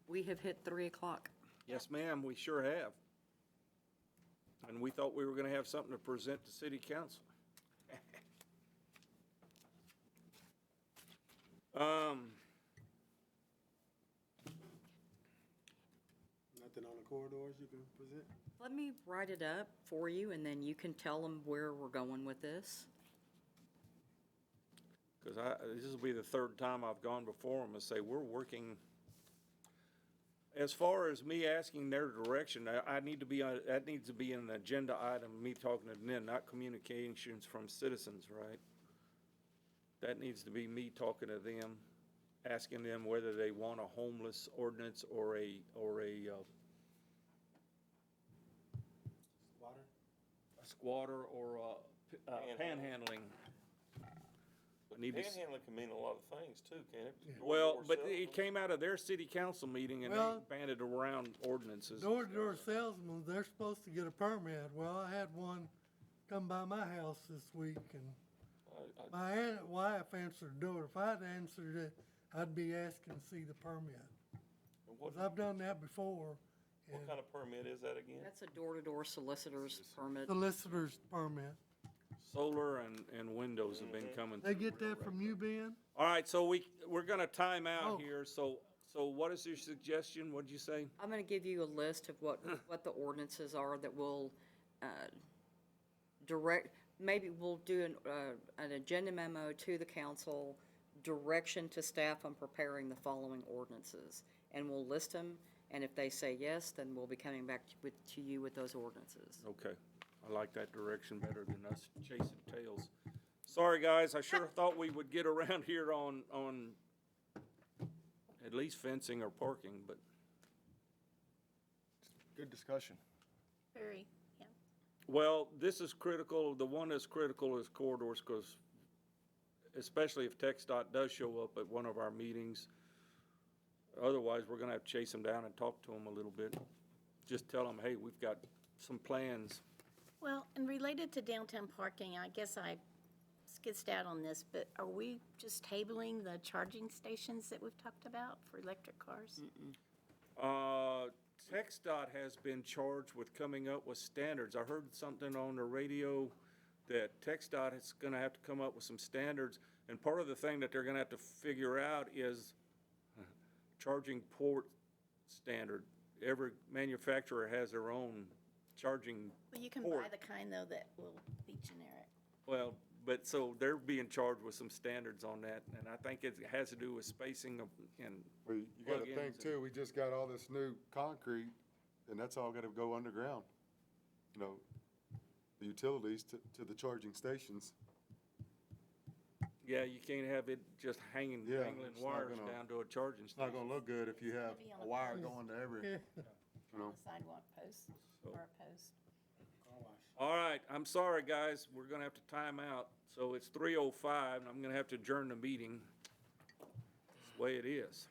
We have hit 3 o'clock. Yes, ma'am, we sure have. And we thought we were gonna have something to present to city council. Nothing on the corridors you can present? Let me write it up for you, and then you can tell them where we're going with this. Because this will be the 3rd time I've gone before them and say, we're working. As far as me asking their direction, I need to be, that needs to be an agenda item, me talking to them, not communications from citizens, right? That needs to be me talking to them, asking them whether they want a homeless ordinance or a Water? squatter or panhandling. But Need to s- panhandling can mean a lot of things too, can't it? Well, but Door-to-door it came out of their city council meeting and Well- they banded around ordinances. Door-to-door salesmen, they're supposed to get a permit. Well, I had one come by my house this week, and my wife answered the door. If I'd answered it, I'd be asking to see the permit. And 'Cause I've done that before. what And kind of permit is that again? That's a door-to-door solicitor's permit. solicitor's permit. Solar and windows have been coming. They get that from you, Ben? All right, so we're gonna time out Oh. here, so what is your suggestion? What'd you say? I'm gonna give you a list of what the ordinances are that will, maybe we'll do an agenda memo to the council, direction to staff on preparing the following ordinances. And we'll list them, and if they say yes, then we'll be coming back to you with those ordinances. Okay, I like that direction better than us chasing tails. Sorry, guys, I sure thought we would get around here on at least fencing or parking, but Good discussion. very, yeah. well, this is critical. The one that's critical is corridors, because especially if TxDOT does show up at one of our meetings. Otherwise, we're gonna have to chase them down and talk to them a little bit. Just tell them, hey, we've got some plans. Well, and related to downtown parking, I guess I skitzed out on this, but are we just tabling the charging stations that we've talked about for electric cars? TxDOT has been charged with coming up with standards. I heard something on the radio that TxDOT is gonna have to come up with some standards, and part of the thing that they're gonna have to figure out is charging port standard. Every manufacturer has their own charging Well, you can port. buy the kind, though, that will be generic. Well, but so they're being charged with some standards on that, and I think it has to do with spacing of, and Well, you gotta plug-ins think and- too, we just got all this new concrete, and that's all gotta go underground. You know, the utilities to the charging stations. yeah, you can't have it just hanging, Yeah, dangling it's not wires gonna- down to a charging It's not station. gonna look good if you have Maybe on a a wire post. going to every, you know. The sidewalk post or a post. All right, I'm sorry, guys, we're gonna have to time out. So it's 3:05, and I'm gonna have to adjourn the meeting. That's the way it is.